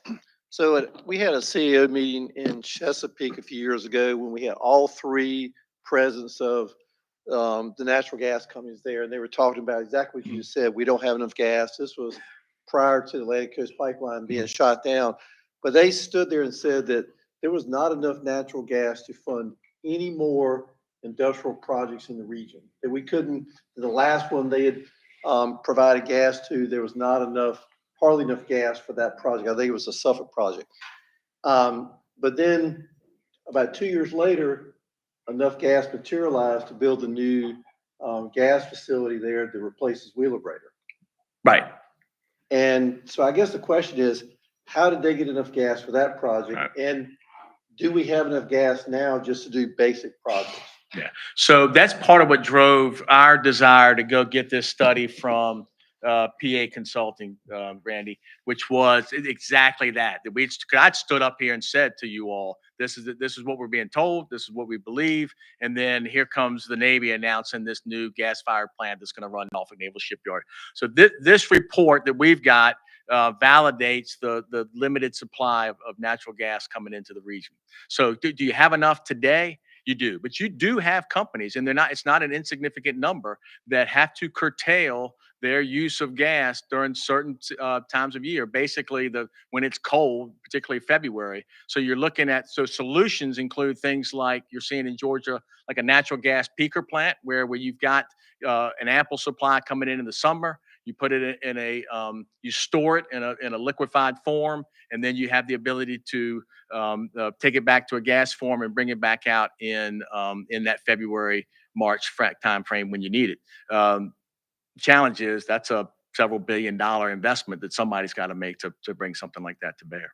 So we had a CEO meeting in Chesapeake a few years ago when we had all three presidents of the natural gas companies there, and they were talking about exactly what you just said. We don't have enough gas. This was prior to the Atlantic Coast Pipeline being shot down. But they stood there and said that there was not enough natural gas to fund any more industrial projects in the region. That we couldn't, the last one they had provided gas to, there was not enough, hardly enough gas for that project. I think it was a Suffolk project. But then about 2 years later, enough gas materialized to build a new gas facility there that replaces Wheelabrator. Right. And so I guess the question is, how did they get enough gas for that project? Right. And do we have enough gas now just to do basic projects? Yeah. So that's part of what drove our desire to go get this study from PA Consulting, Randy, which was exactly that. I stood up here and said to you all, this is what we're being told. This is what we believe. And then here comes the Navy announcing this new gas-fired plant that's going to run off a naval shipyard. So this report that we've got validates the limited supply of natural gas coming into the region. So do you have enough today? You do, but you do have companies, and it's not an insignificant number, that have to curtail their use of gas during certain times of year, basically when it's cold, particularly February. So you're looking at, solutions include things like you're seeing in Georgia, like a natural gas peaker plant where you've got an ample supply coming in the summer. You put it you store it in a liquefied form, and then you have the ability to take it back to a gas form and bring it back out in that February, March time frame when you need it. Challenge is that's a several $billion investment that somebody's got to make to bring something like that to bear.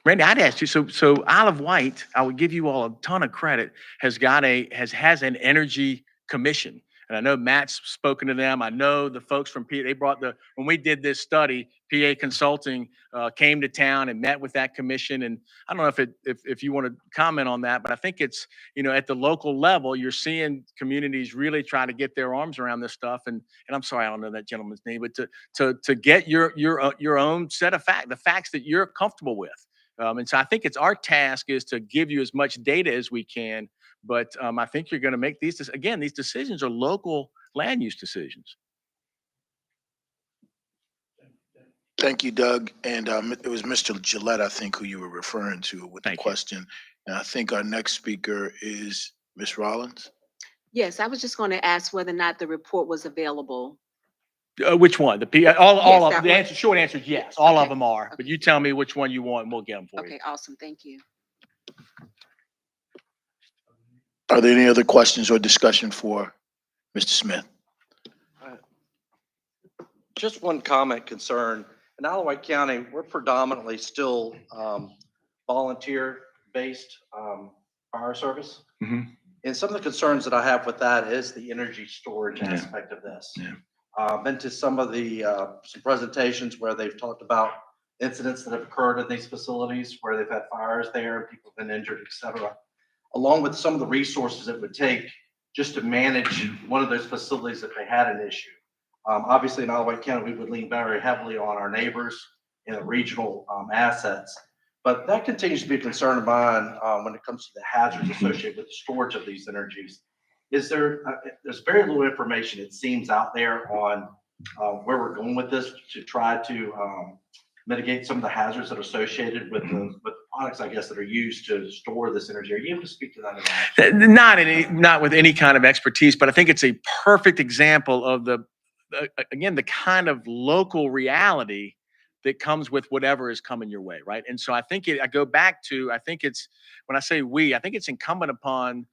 Randy, I'd ask you, so Isle of Wight, I would give you all a ton of credit, has an energy commission. And I know Matt's spoken to them. I know the folks from PA, when we did this study, PA Consulting came to town and met with that commission. And I don't know if you want to comment on that, but I think it's, at the local level, you're seeing communities really try to get their arms around this stuff. And I'm sorry, I don't know that gentleman's name, but to get your own set of facts, the facts that you're comfortable with. And so I think it's our task is to give you as much data as we can. But I think you're going to make these decisions are local land use decisions. Thank you, Doug. And it was Mr. Gillette, I think, who you were referring to with the question. And I think our next speaker is Ms. Rollins. Yes, I was just going to ask whether or not the report was available. Which one? All Yes, of the answer. Short answer is yes. All of them are. But you tell me which one you want, and we'll get them for you. Okay, awesome. Thank you. Are there any other questions or discussion for Mr. Smith? Just one comment concern. In Isle of Wight County, we're predominantly still volunteer-based fire service. Mhm. And some of the concerns that I have with that is the energy storage aspect of this. Been to some of the some presentations where they've talked about incidents that have occurred in these facilities where they've had fires there and people have been injured, et cetera, along with some of the resources it would take just to manage one of those facilities if they had an issue. Obviously, in Isle of Wight County, we would lean very heavily on our neighbors and the regional assets. But that continues to be a concern of mine when it comes to the hazards associated with the storage of these energies. There's very little information, it seems, out there on where we're going with this to try to mitigate some of the hazards that are associated with the products, I guess, that are used to store this energy. Are you able to speak to that at all? Not with any kind of expertise, but I think it's a perfect example of the kind of local reality that comes with whatever is coming your way, right? And so I think I think it's when I say we, I think it's incumbent upon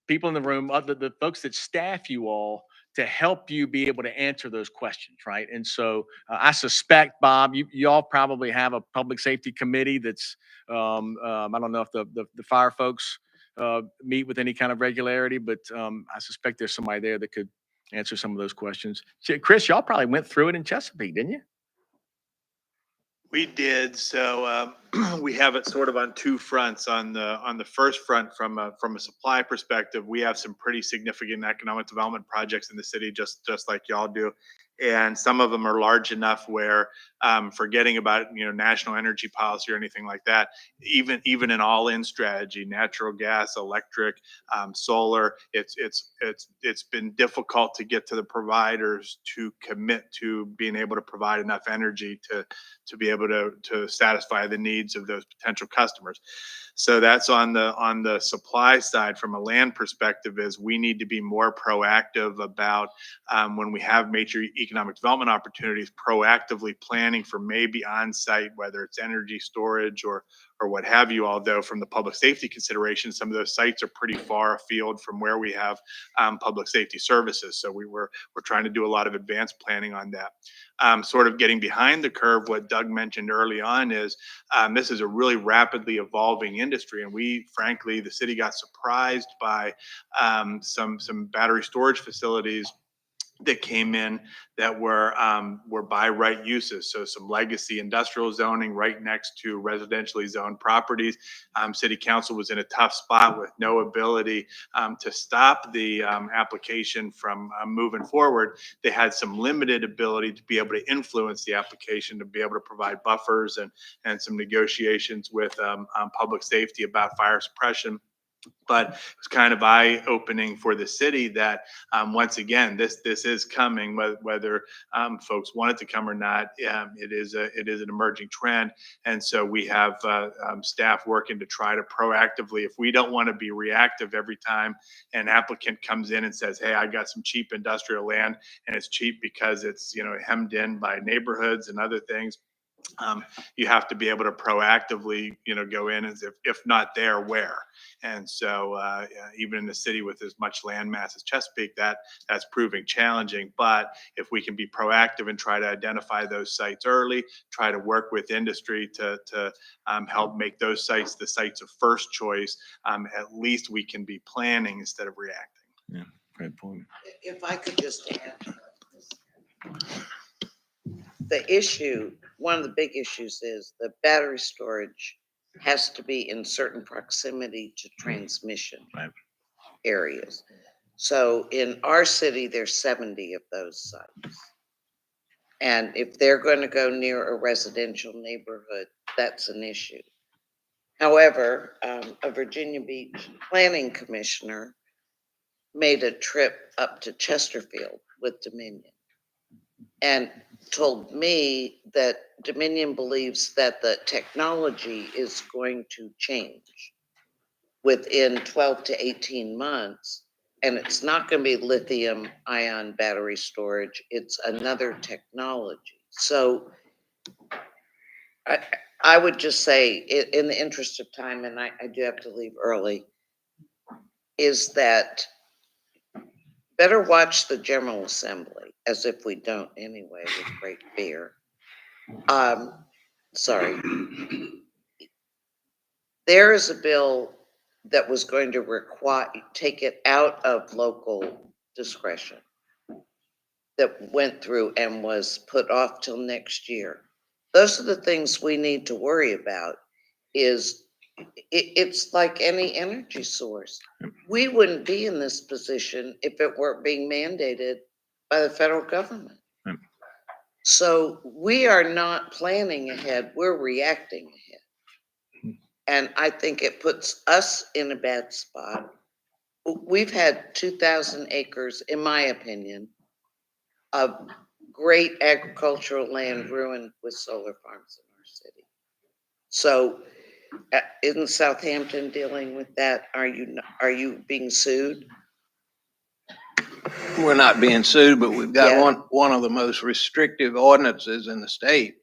people in the room, the folks that staff you all, to help you be able to answer those questions, right? And so I suspect, Bob, y'all probably have a public safety committee that's, I don't know if the fire folks meet with any kind of regularity, but I suspect there's somebody there that could answer some of those questions. Chris, y'all probably went through it in Chesapeake, didn't you? We did. So we have it sort of on two fronts. On the first front, from a supply perspective, we have some pretty significant economic development projects in the city, just like y'all do. And some of them are large enough where, forgetting about national energy policy or anything like that, even an all-in strategy, natural gas, electric, solar, it's been difficult to get to the providers to commit to being able to provide enough energy to be able to satisfy the needs of those potential customers. So that's on the supply side. From a land perspective, is we need to be more proactive about when we have major economic development opportunities, proactively planning for maybe on-site, whether it's energy storage or what have you. Although from the public safety consideration, some of those sites are pretty far afield from where we have public safety services. So we're trying to do a lot of advanced planning on that. Sort of getting behind the curve, what Doug mentioned early on is this is a really rapidly evolving industry, and frankly, the city got surprised by some battery storage facilities that came in that were by right uses. So some legacy industrial zoning right next to residentially zoned properties. City council was in a tough spot with no ability to stop the application from moving forward. They had some limited ability to be able to influence the application, to be able to provide buffers and some negotiations with public safety about fire suppression. But it's kind of eye-opening for the city that once again, this is coming, whether folks want it to come or not. It is an emerging trend, and so we have staff working to try to proactively. If we don't want to be reactive every time an applicant comes in and says, "Hey, I got some cheap industrial land, and it's cheap because it's hemmed in by neighborhoods and other things." You have to be able to proactively, go in as if not there, where. And so even in the city with as much land mass as Chesapeake, that's proving challenging. But if we can be proactive and try to identify those sites early, try to work with industry to help make those sites the sites of first choice, at least we can be planning instead of reacting. Yeah, great point. If I could just add, the issue, one of the big issues is the battery storage has to be in certain proximity to transmission areas. So in our city, there's 70 of those sites. And if they're going to go near a residential neighborhood, that's an issue. However, a Virginia Beach planning commissioner made a trip up to Chesterfield with Dominion and told me that Dominion believes that the technology is going to change within 12 to 18 months. And it's not going to be lithium ion battery storage. It's another technology. So I would just say, in the interest of time, and I do have to leave early, is that better watch the General Assembly, as if we don't anyway, with great fear. Sorry. There is a bill that was going to take it out of local discretion that went through and was put off till next year. Those are the things we need to worry about. It's like any energy source. We wouldn't be in this position if it weren't being mandated by the federal government. So we are not planning ahead, we're reacting ahead. And I think it puts us in a bad spot. We've had 2,000 acres, in my opinion, of great agricultural land ruined with solar farms in our city. So isn't Southampton dealing with that? Are you being sued? We're not being sued, but we've got one of the most restrictive ordinances in the state.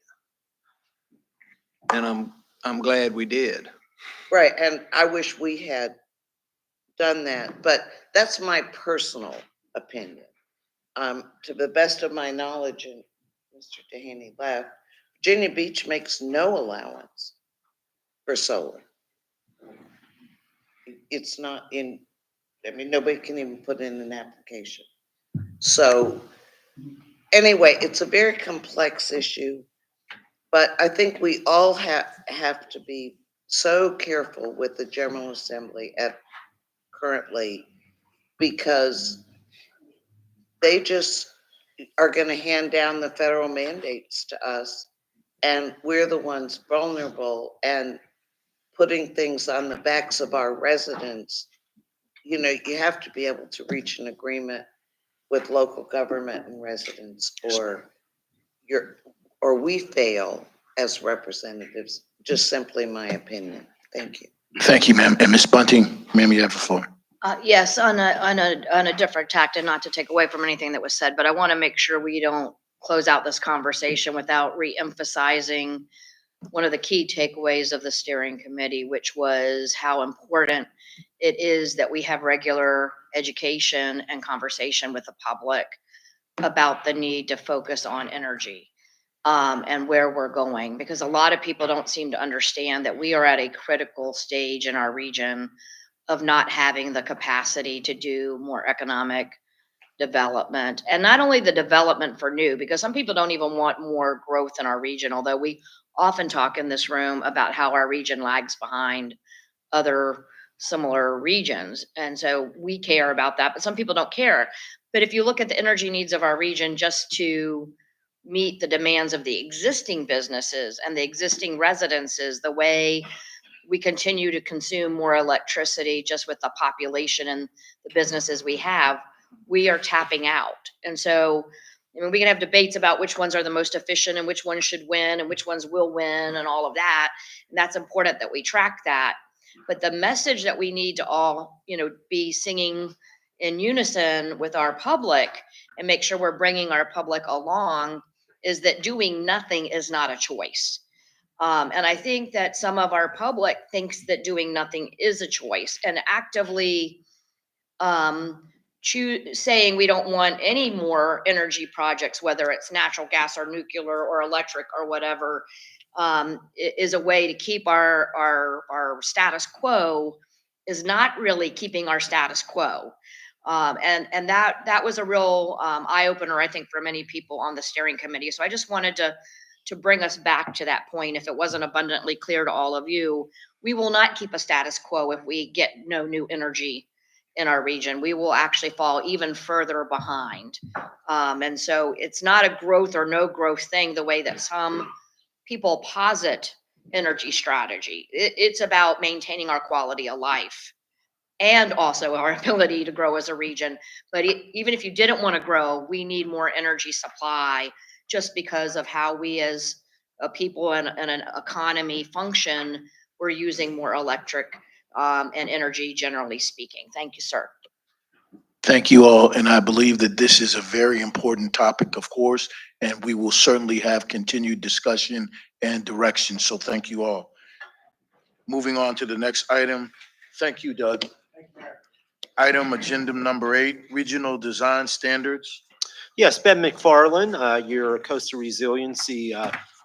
And I'm glad we did. Right, and I wish we had done that, but that's my personal opinion. To the best of my knowledge, and Mr. Dehaney left, Virginia Beach makes no allowance for solar. It's not in, I mean, nobody can even put in an application. So anyway, it's a very complex issue, but I think we all have to be so careful with the General Assembly at currently, because they just are going to hand down the federal mandates to us, and we're the ones vulnerable and putting things on the backs of our residents. You know, you have to be able to reach an agreement with local government and residents, or we fail as representatives. Just simply my opinion. Thank you. Thank you, ma'am. And Ms. Bunting, ma'am, you have the floor. Yes, on a different tact, and not to take away from anything that was said, but I want to make sure we don't close out this conversation without re-emphasizing one of the key takeaways of the steering committee, which was how important it is that we have regular education and conversation with the public about the need to focus on energy and where we're going, because a lot of people don't seem to understand that we are at a critical stage in our region of not having the capacity to do more economic development. And not only the development for new, because some people don't even want more growth in our region, although we often talk in this room about how our region lags behind other similar regions. And so we care about that, but some people don't care. But if you look at the energy needs of our region, just to meet the demands of the existing businesses and the existing residences, the way we continue to consume more electricity just with the population and the businesses we have, we are tapping out. And so, I mean, we can have debates about which ones are the most efficient and which ones should win and which ones will win and all of that. And that's important that we track that. But the message that we need to all, be singing in unison with our public and make sure we're bringing our public along is that doing nothing is not a choice. And I think that some of our public thinks that doing nothing is a choice, and actively saying we don't want any more energy projects, whether it's natural gas or nuclear or electric or whatever, is a way to keep our status quo, is not really keeping our status quo. And that was a real eye opener, I think, for many people on the steering committee. So I just wanted to bring us back to that point. If it wasn't abundantly clear to all of you, we will not keep a status quo if we get no new energy in our region. We will actually fall even further behind. And so it's not a growth or no growth thing the way that some people posit energy strategy. It's about maintaining our quality of life and also our ability to grow as a region. But even if you didn't want to grow, we need more energy supply, just because of how we as a people and an economy function. We're using more electric and energy, generally speaking. Thank you, sir. Thank you all, and I believe that this is a very important topic, of course, and we will certainly have continued discussion and direction, so thank you all. Moving on to the next item. Thank you, Doug. Item agenda number 8, regional design standards. Yes, Ben McFarland, your coastal resiliency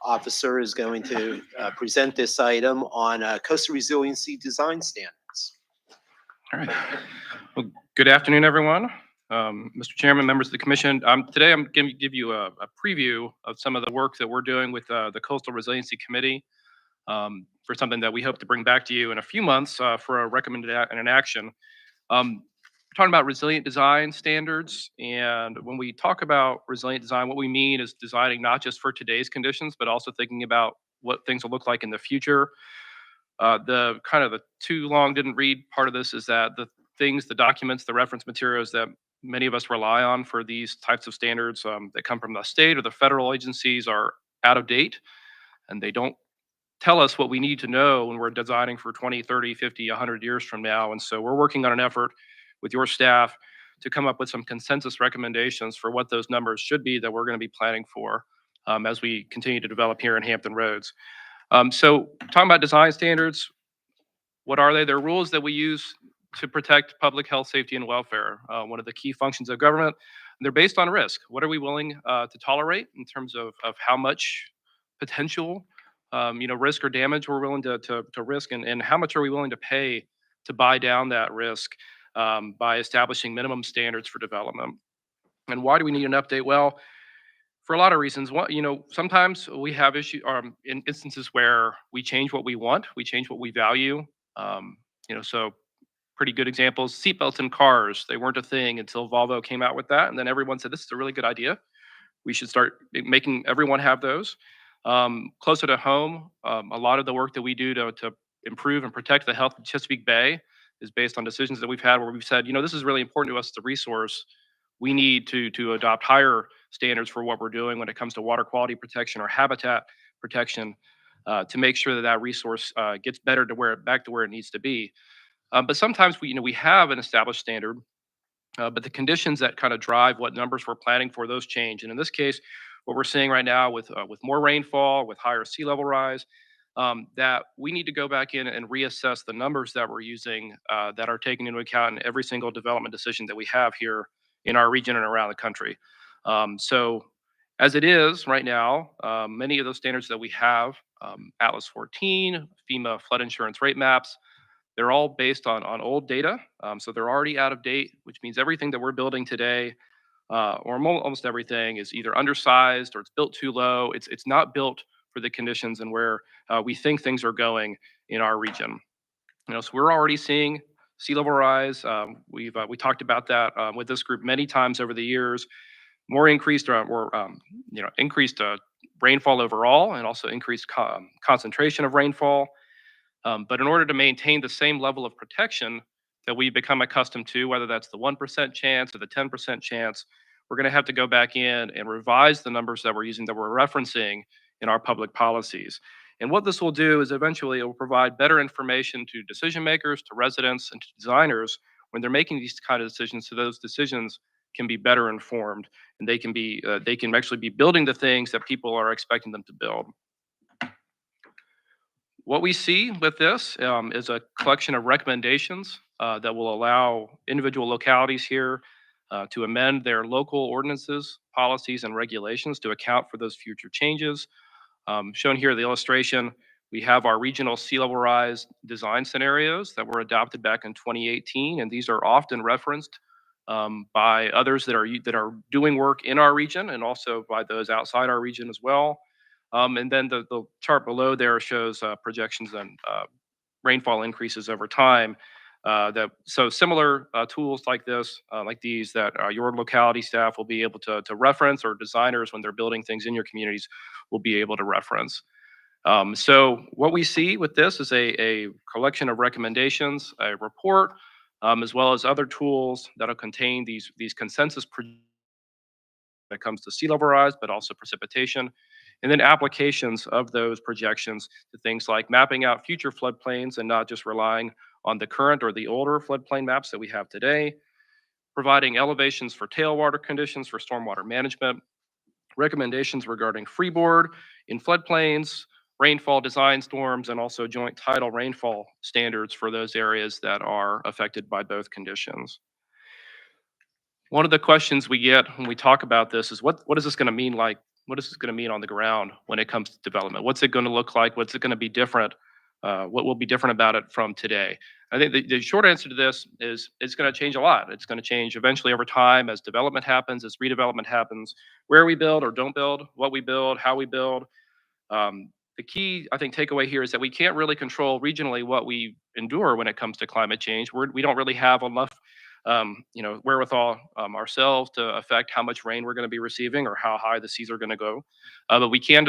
officer, is going to present this item on coastal resiliency design standards. All right. Well, good afternoon, everyone. Mr. Chairman, members of the commission. Today I'm going to give you a preview of some of the work that we're doing with the Coastal Resiliency Committee for something that we hope to bring back to you in a few months for a recommended and an action. We're talking about resilient design standards. And when we talk about resilient design, what we mean is designing not just for today's conditions, but also thinking about what things will look like in the future. The kind of the too long didn't read part of this is that the documents, the reference materials that many of us rely on for these types of standards that come from the state or the federal agencies are out of date, and they don't tell us what we need to know when we're designing for 20, 30, 50, 100 years from now. And so we're working on an effort with your staff to come up with some consensus recommendations for what those numbers should be that we're going to be planning for as we continue to develop here in Hampton Roads. So talking about design standards, what are they? They're rules that we use to protect public health, safety, and welfare. One of the key functions of government. they're based on risk. What are we willing to tolerate in terms of how much potential risk or damage we're willing to risk, and how much are we willing to pay to buy down that risk by establishing minimum standards for development. And why do we need an update? Well, for a lot of reasons. Sometimes we have in instances where we change what we want, we change what we value. So pretty good examples: seatbelts in cars. They weren't a thing until Volvo came out with that, and then everyone said this is a really good idea. We should start making everyone have those. Closer to home, a lot of the work that we do to improve and protect the health of Chesapeake Bay is based on decisions that we've had where we've said, this is really important to us as a resource. We need to adopt higher standards for what we're doing when it comes to water quality protection or habitat protection to make sure that that resource gets better back to where it needs to be. But sometimes we have an established standard, but the conditions that kind of drive what numbers we're planning for, those change. And in this case, what we're seeing right now with more rainfall, with higher sea level rise, that we need to go back in and reassess the numbers that we're using that are taken into account in every single development decision that we have here in our region and around the country. So as it is right now, many of those standards that we have, Atlas 14, FEMA flood insurance rate maps, they're all based on old data. So they're already out of date, which means everything that we're building today, almost everything, is either undersized or it's built too low. It's not built for the conditions and where we think things are going in our region. So we're already seeing sea level rise. We talked about that with this group many times over the years. More increased increased rainfall overall, and also increased concentration of rainfall. But in order to maintain the same level of protection that we've become accustomed to, whether that's the 1% chance or the 10% chance, we're going to have to go back in and revise the numbers that we're using, that we're referencing in our public policies. And what this will do is eventually it will provide better information to decision makers, to residents, and to designers when they're making these kind of decisions, so those decisions can be better informed, and they can actually be building the things that people are expecting them to build. What we see with this is a collection of recommendations that will allow individual localities here to amend their local ordinances, policies, and regulations to account for those future changes. Shown here, the illustration, we have our regional sea level rise design scenarios that were adopted back in 2018, and these are often referenced by others that are doing work in our region, and also by those outside our region as well. And then the chart below there shows projections and rainfall increases over time. So similar tools like these that your locality staff will be able to reference, or designers when they're building things in your communities will be able to reference. So what we see with this is a collection of recommendations, a report, as well as other tools that'll contain these consensus when it comes to sea level rise, but also precipitation, and then applications of those projections to things like mapping out future floodplains and not just relying on the current or the older floodplain maps that we have today, providing elevations for tailwater conditions for stormwater management, recommendations regarding freeboard in floodplains, rainfall design storms, and also joint tidal rainfall standards for those areas that are affected by both conditions. One of the questions we get when we talk about this is what is this going to mean like? What is this going to mean on the ground when it comes to development? What's it going to look like? What's it going to be different? What will be different about it from today? I think the short answer to this is it's going to change a lot. It's going to change eventually over time as development happens, as redevelopment happens, where we build or don't build, what we build, how we build. The key, I think, takeaway here is that we can't really control regionally what we endure when it comes to climate change. We don't really have enough wherewithal ourselves to affect how much rain we're going to be receiving or how high the seas are going to go. But we can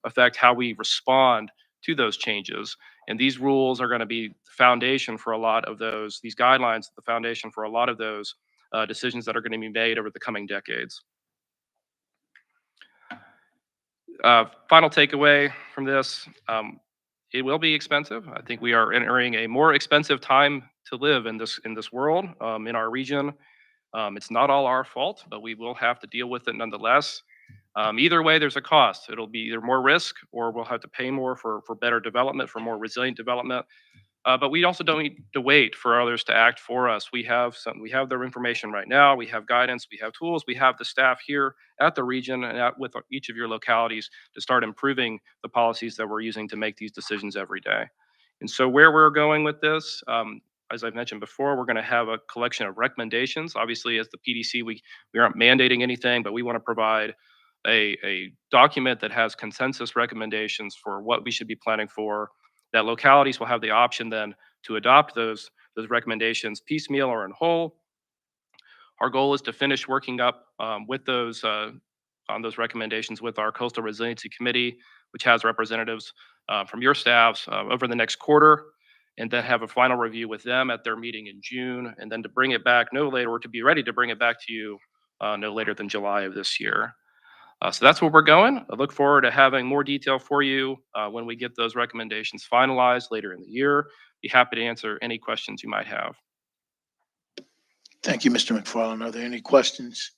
affect how we respond to those changes. And these rules are going to be the foundation for a lot of those, these guidelines, the foundation for a lot of those decisions that are going to be made over the coming decades. Final takeaway from this, it will be expensive. I think we are entering a more expensive time to live in this world, in our region. It's not all our fault, but we will have to deal with it nonetheless. Either way, there's a cost. It'll be either more risk, or we'll have to pay more for better development, for more resilient development. But we also don't need to wait for others to act for us. We have their information right now. We have guidance, we have tools, we have the staff here at the region and with each of your localities to start improving the policies that we're using to make these decisions every day. And so where we're going with this, as I've mentioned before, we're going to have a collection of recommendations. Obviously, as the PDC, we aren't mandating anything, but we want to provide a document that has consensus recommendations for what we should be planning for, that localities will have the option then to adopt those recommendations piecemeal or in whole. Our goal is to finish working up with those on those recommendations with our Coastal Resiliency Committee, which has representatives from your staffs over the next quarter, and then have a final review with them at their meeting in June, and then to bring it back no later, or to be ready to bring it back to you no later than July of this year. So that's where we're going. I look forward to having more detail for you when we get those recommendations finalized later in the year. Be happy to answer any questions you might have. Thank you, Mr. McFarland. Are there any questions?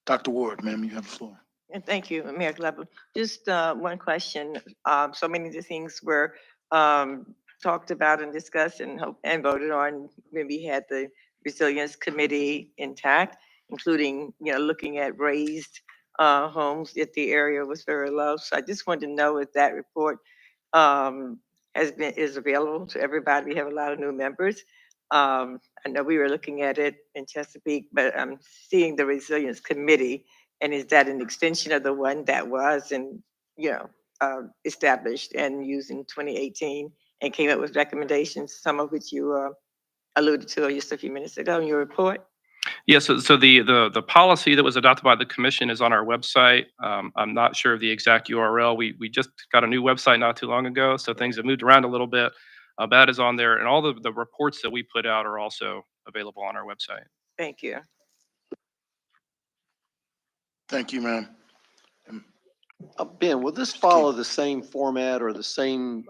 Dr. Ward, ma'am, you have the floor. And thank you, Mayor Glover. Just one question. So many of the things were talked about and discussed and voted on when we had the Resilience Committee intact, including, looking at raised homes if the area was very low. So I just wanted to know if that report is available to everybody. We have a lot of new members. I know we were looking at it in Chesapeake, but I'm seeing the Resilience Committee, and is that an extension of the one that was established and used in 2018 and came up with recommendations, some of which you alluded to just a few minutes ago in your report? Yeah, so the policy that was adopted by the commission is on our website. I'm not sure of the exact URL. We just got a new website not too long ago, so things have moved around a little bit. That is on there, and all the reports that we put out are also available on our website. Thank you. Thank you, ma'am. Ben, will this follow the same format or the same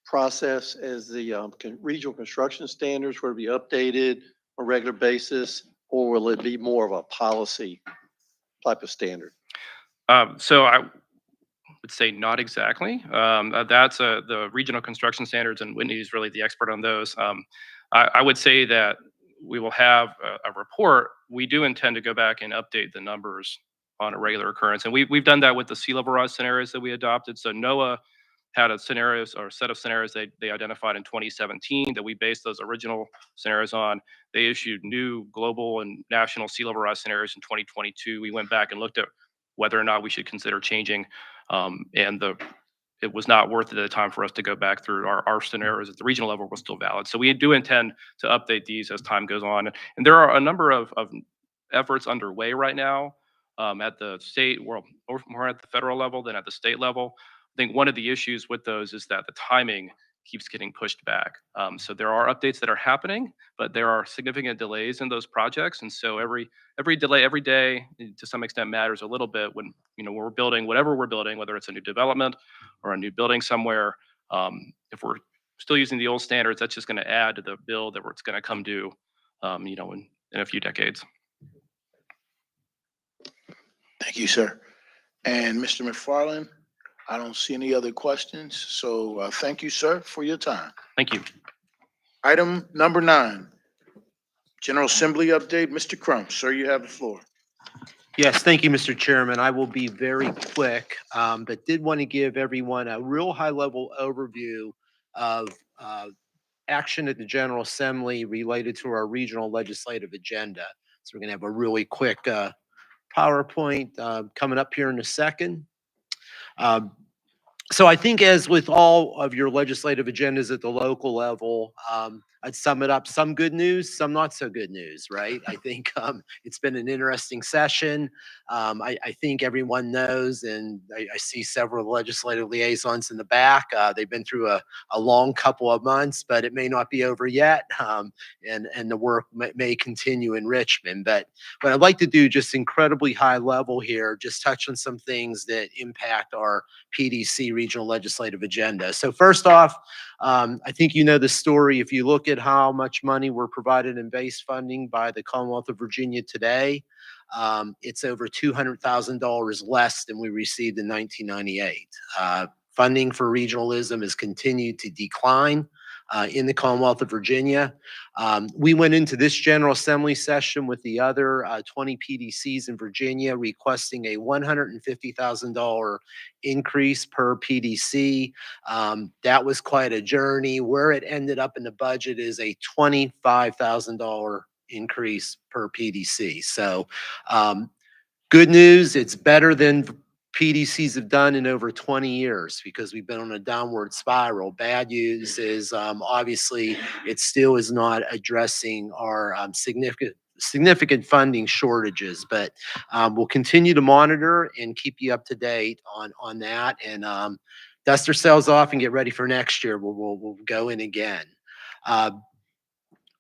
process as the regional construction standards, where it be updated on a regular basis, or will it be more of a policy type of standard? So I would say not exactly. That's the regional construction standards, and Whitney is really the expert on those. I would say that we will have a report. We do intend to go back and update the numbers on a regular occurrence, and we've done that with the sea level rise scenarios that we adopted. So NOAA had a set of scenarios they identified in 2017 that we based those original scenarios on. They issued new global and national sea level rise scenarios in 2022. We went back and looked at whether or not we should consider changing, and it was not worth it at the time for us to go back through our scenarios at the regional level were still valid. So we do intend to update these as time goes on. And there are a number of efforts underway right now at the state, or more at the federal level than at the state level. I think one of the issues with those is that the timing keeps getting pushed back. So there are updates that are happening, but there are significant delays in those projects. And so every delay, every day, to some extent, matters a little bit when we're building whatever we're building, whether it's a new development or a new building somewhere. If we're still using the old standards, that's just going to add to the bill that it's going to come due, in a few decades. Thank you, sir. And Mr. McFarland, I don't see any other questions. So thank you, sir, for your time. Thank you. Item number 9, General Assembly update. Mr. Crump, sir, you have the floor. Yes, thank you, Mr. Chairman. I will be very quick, but did want to give everyone a real high-level overview of action at the General Assembly related to our regional legislative agenda. So we're going to have a really quick PowerPoint coming up here in a second. So I think, as with all of your legislative agendas at the local level, I'd sum it up: some good news, some not so good news, right? I think it's been an interesting session. I think everyone knows, and I see several legislative liaisons in the back. They've been through a long couple of months, but it may not be over yet, and the work may continue in Richmond. But what I'd like to do, just incredibly high level here, just touch on some things that impact our PDC regional legislative agenda. So first off, I think you know the story. If you look at how much money we're provided in base funding by the Commonwealth of Virginia today, it's over $200,000 less than we received in 1998. funding for regionalism has continued to decline in the Commonwealth of Virginia. We went into this General Assembly session with the other 20 PDCs in Virginia requesting a $150,000 increase per PDC. That was quite a journey. Where it ended up in the budget is a $25,000 increase per PDC. So good news, it's better than PDCs have done in over 20 years because we've been on a downward spiral. Bad news is obviously it still is not addressing our significant funding shortages, but we'll continue to monitor and keep you up to date on that, and dust ourselves off and get ready for next year. We'll go in again.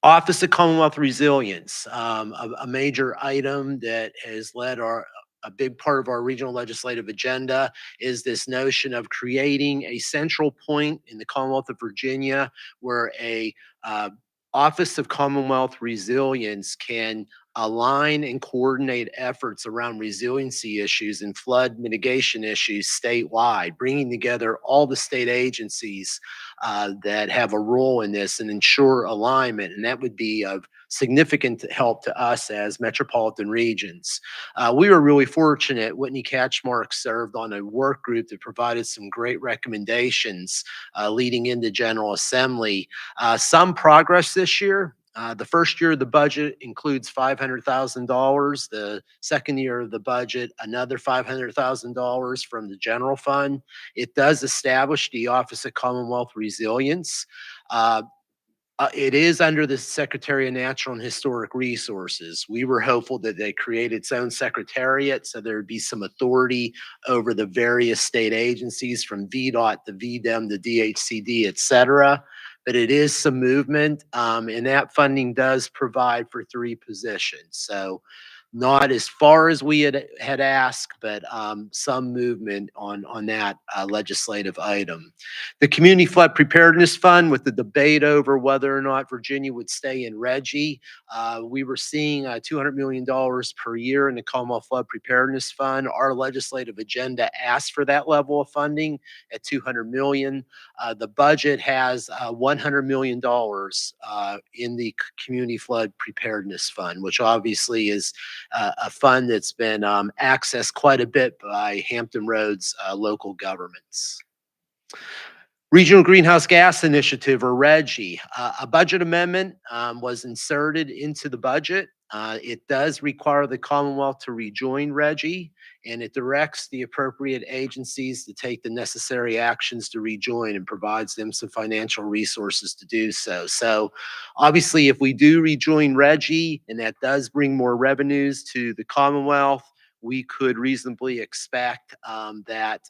Office of Commonwealth Resilience, a major item that has led a big part of our regional legislative agenda is this notion of creating a central point in the Commonwealth of Virginia where a Office of Commonwealth Resilience can align and coordinate efforts around resiliency issues and flood mitigation issues statewide, bringing together all the state agencies that have a role in this and ensure alignment. And that would be of significant help to us as metropolitan regions. We were really fortunate. Whitney Catchmark served on a work group that provided some great recommendations leading into General Assembly. Some progress this year. The first year of the budget includes $500,000. The second year of the budget, another $500,000 from the general fund. It does establish the Office of Commonwealth Resilience. It is under the Secretary of Natural and Historic Resources. We were hopeful that they create its own secretariat so there would be some authority over the various state agencies from VDOT to VDEM to DHCD, et cetera. But it is some movement, and that funding does provide for 3 positions. So not as far as we had asked, but some movement on that legislative item. The Community Flood Preparedness Fund, with the debate over whether or not Virginia would stay in RGGI, we were seeing $200 million per year in the Commonwealth Flood Preparedness Fund. Our legislative agenda asked for that level of funding at $200 million. The budget has $100 million in the Community Flood Preparedness Fund, which obviously is a fund that's been accessed quite a bit by Hampton Roads local governments. Regional Greenhouse Gas Initiative, or RGGI, a budget amendment was inserted into the budget. It does require the Commonwealth to rejoin RGGI, and it directs the appropriate agencies to take the necessary actions to rejoin and provides them some financial resources to do so. So obviously, if we do rejoin RGGI, and that does bring more revenues to the Commonwealth, we could reasonably expect that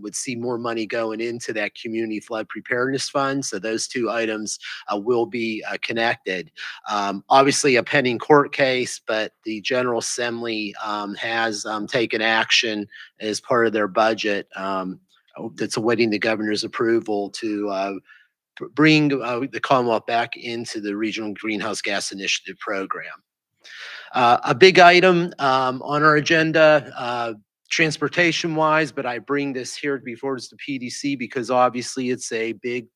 would see more money going into that Community Flood Preparedness Fund. So those 2 items will be connected. Obviously a pending court case, but the General Assembly has taken action as part of their budget that's awaiting the governor's approval to bring the Commonwealth back into the Regional Greenhouse Gas Initiative program. A big item on our agenda, transportation-wise, but I bring this here before it's the PDC because obviously it's a big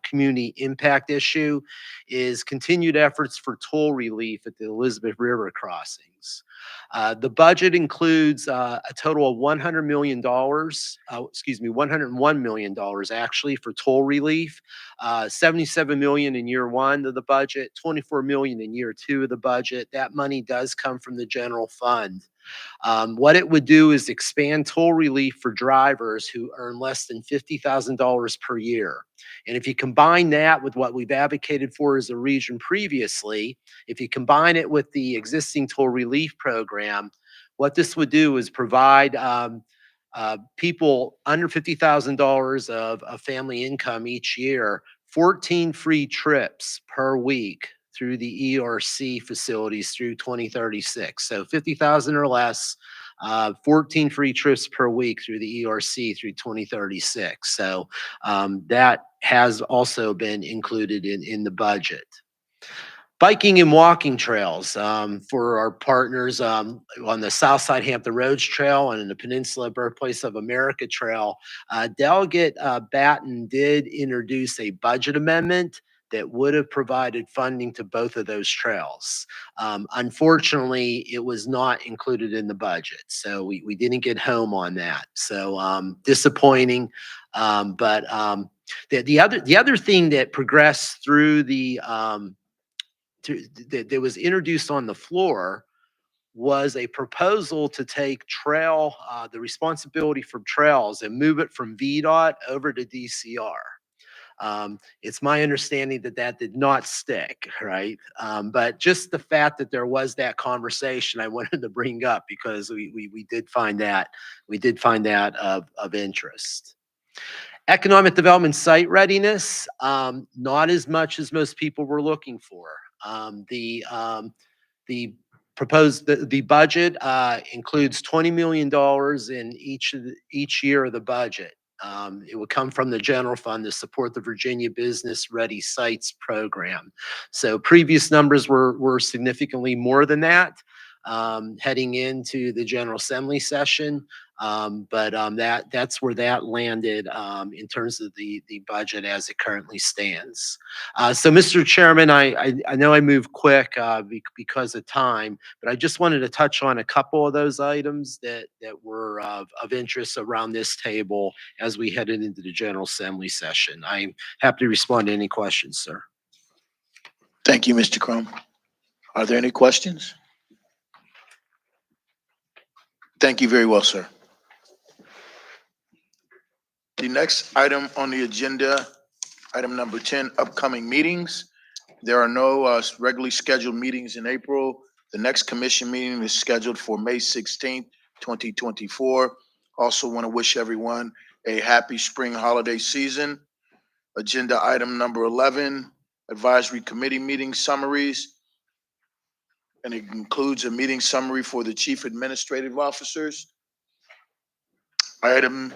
community impact issue, is continued efforts for toll relief at the Elizabeth River crossings. The budget includes a total of $100 million, $101 million actually for toll relief, $77 million in year 1 of the budget, $24 million in year 2 of the budget. That money does come from the general fund. What it would do is expand toll relief for drivers who earn less than $50,000 per year. And if you combine that with what we've advocated for as a region previously, if you combine it with the existing toll relief program, what this would do is provide people under $50,000 of family income each year 14 free trips per week through the ERC facilities through 2036. So 50,000 or less, 14 free trips per week through the ERC through 2036. So that has also been included in the budget. Biking and walking trails for our partners on the Southside Hampton Roads Trail and in the Peninsula Birthplace of America Trail. Delegate Batten did introduce a budget amendment that would have provided funding to both of those trails. Unfortunately, it was not included in the budget, so we didn't get home on that. So disappointing, but the other thing that progressed through that was introduced on the floor was a proposal to take the responsibility for trails and move it from VDOT over to DCR. It's my understanding that that did not stick, right? But just the fact that there was that conversation, I wanted to bring up because we did find that of interest. Economic development site readiness, not as much as most people were looking for. The proposed, the budget includes $20 million in each year of the budget. It would come from the general fund to support the Virginia Business Ready Sites program. So previous numbers were significantly more than that heading into the General Assembly session. But that's where that landed in terms of the budget as it currently stands. So, Mr. Chairman, I know I moved quick because of time, but I just wanted to touch on a couple of those items that were of interest around this table as we headed into the General Assembly session. I'm happy to respond to any questions, sir. Thank you, Mr. Crum. Are there any questions? Thank you very well, sir. The next item on the agenda, item number 10, upcoming meetings. There are no regularly scheduled meetings in April. The next commission meeting is scheduled for May 16th, 2024. Also want to wish everyone a happy spring holiday season. Agenda item number 11, advisory committee meeting summaries. And it includes a meeting summary for the chief administrative officers. Item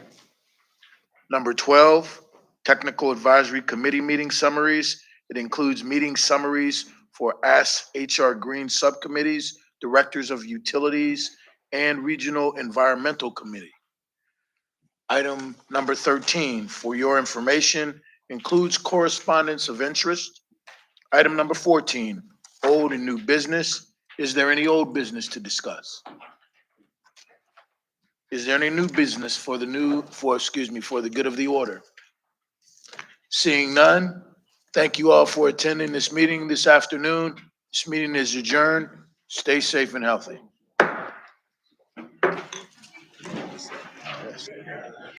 number 12, technical advisory committee meeting summaries. It includes meeting summaries for Ask HR Green subcommittees, directors of utilities, and regional environmental committee. Item number 13, for your information, includes correspondence of interest. Item number 14, old and new business. Is there any old business to discuss? Is there any new business for the good of the order? Seeing none, thank you all for attending this meeting this afternoon. This meeting is adjourned. Stay safe and healthy.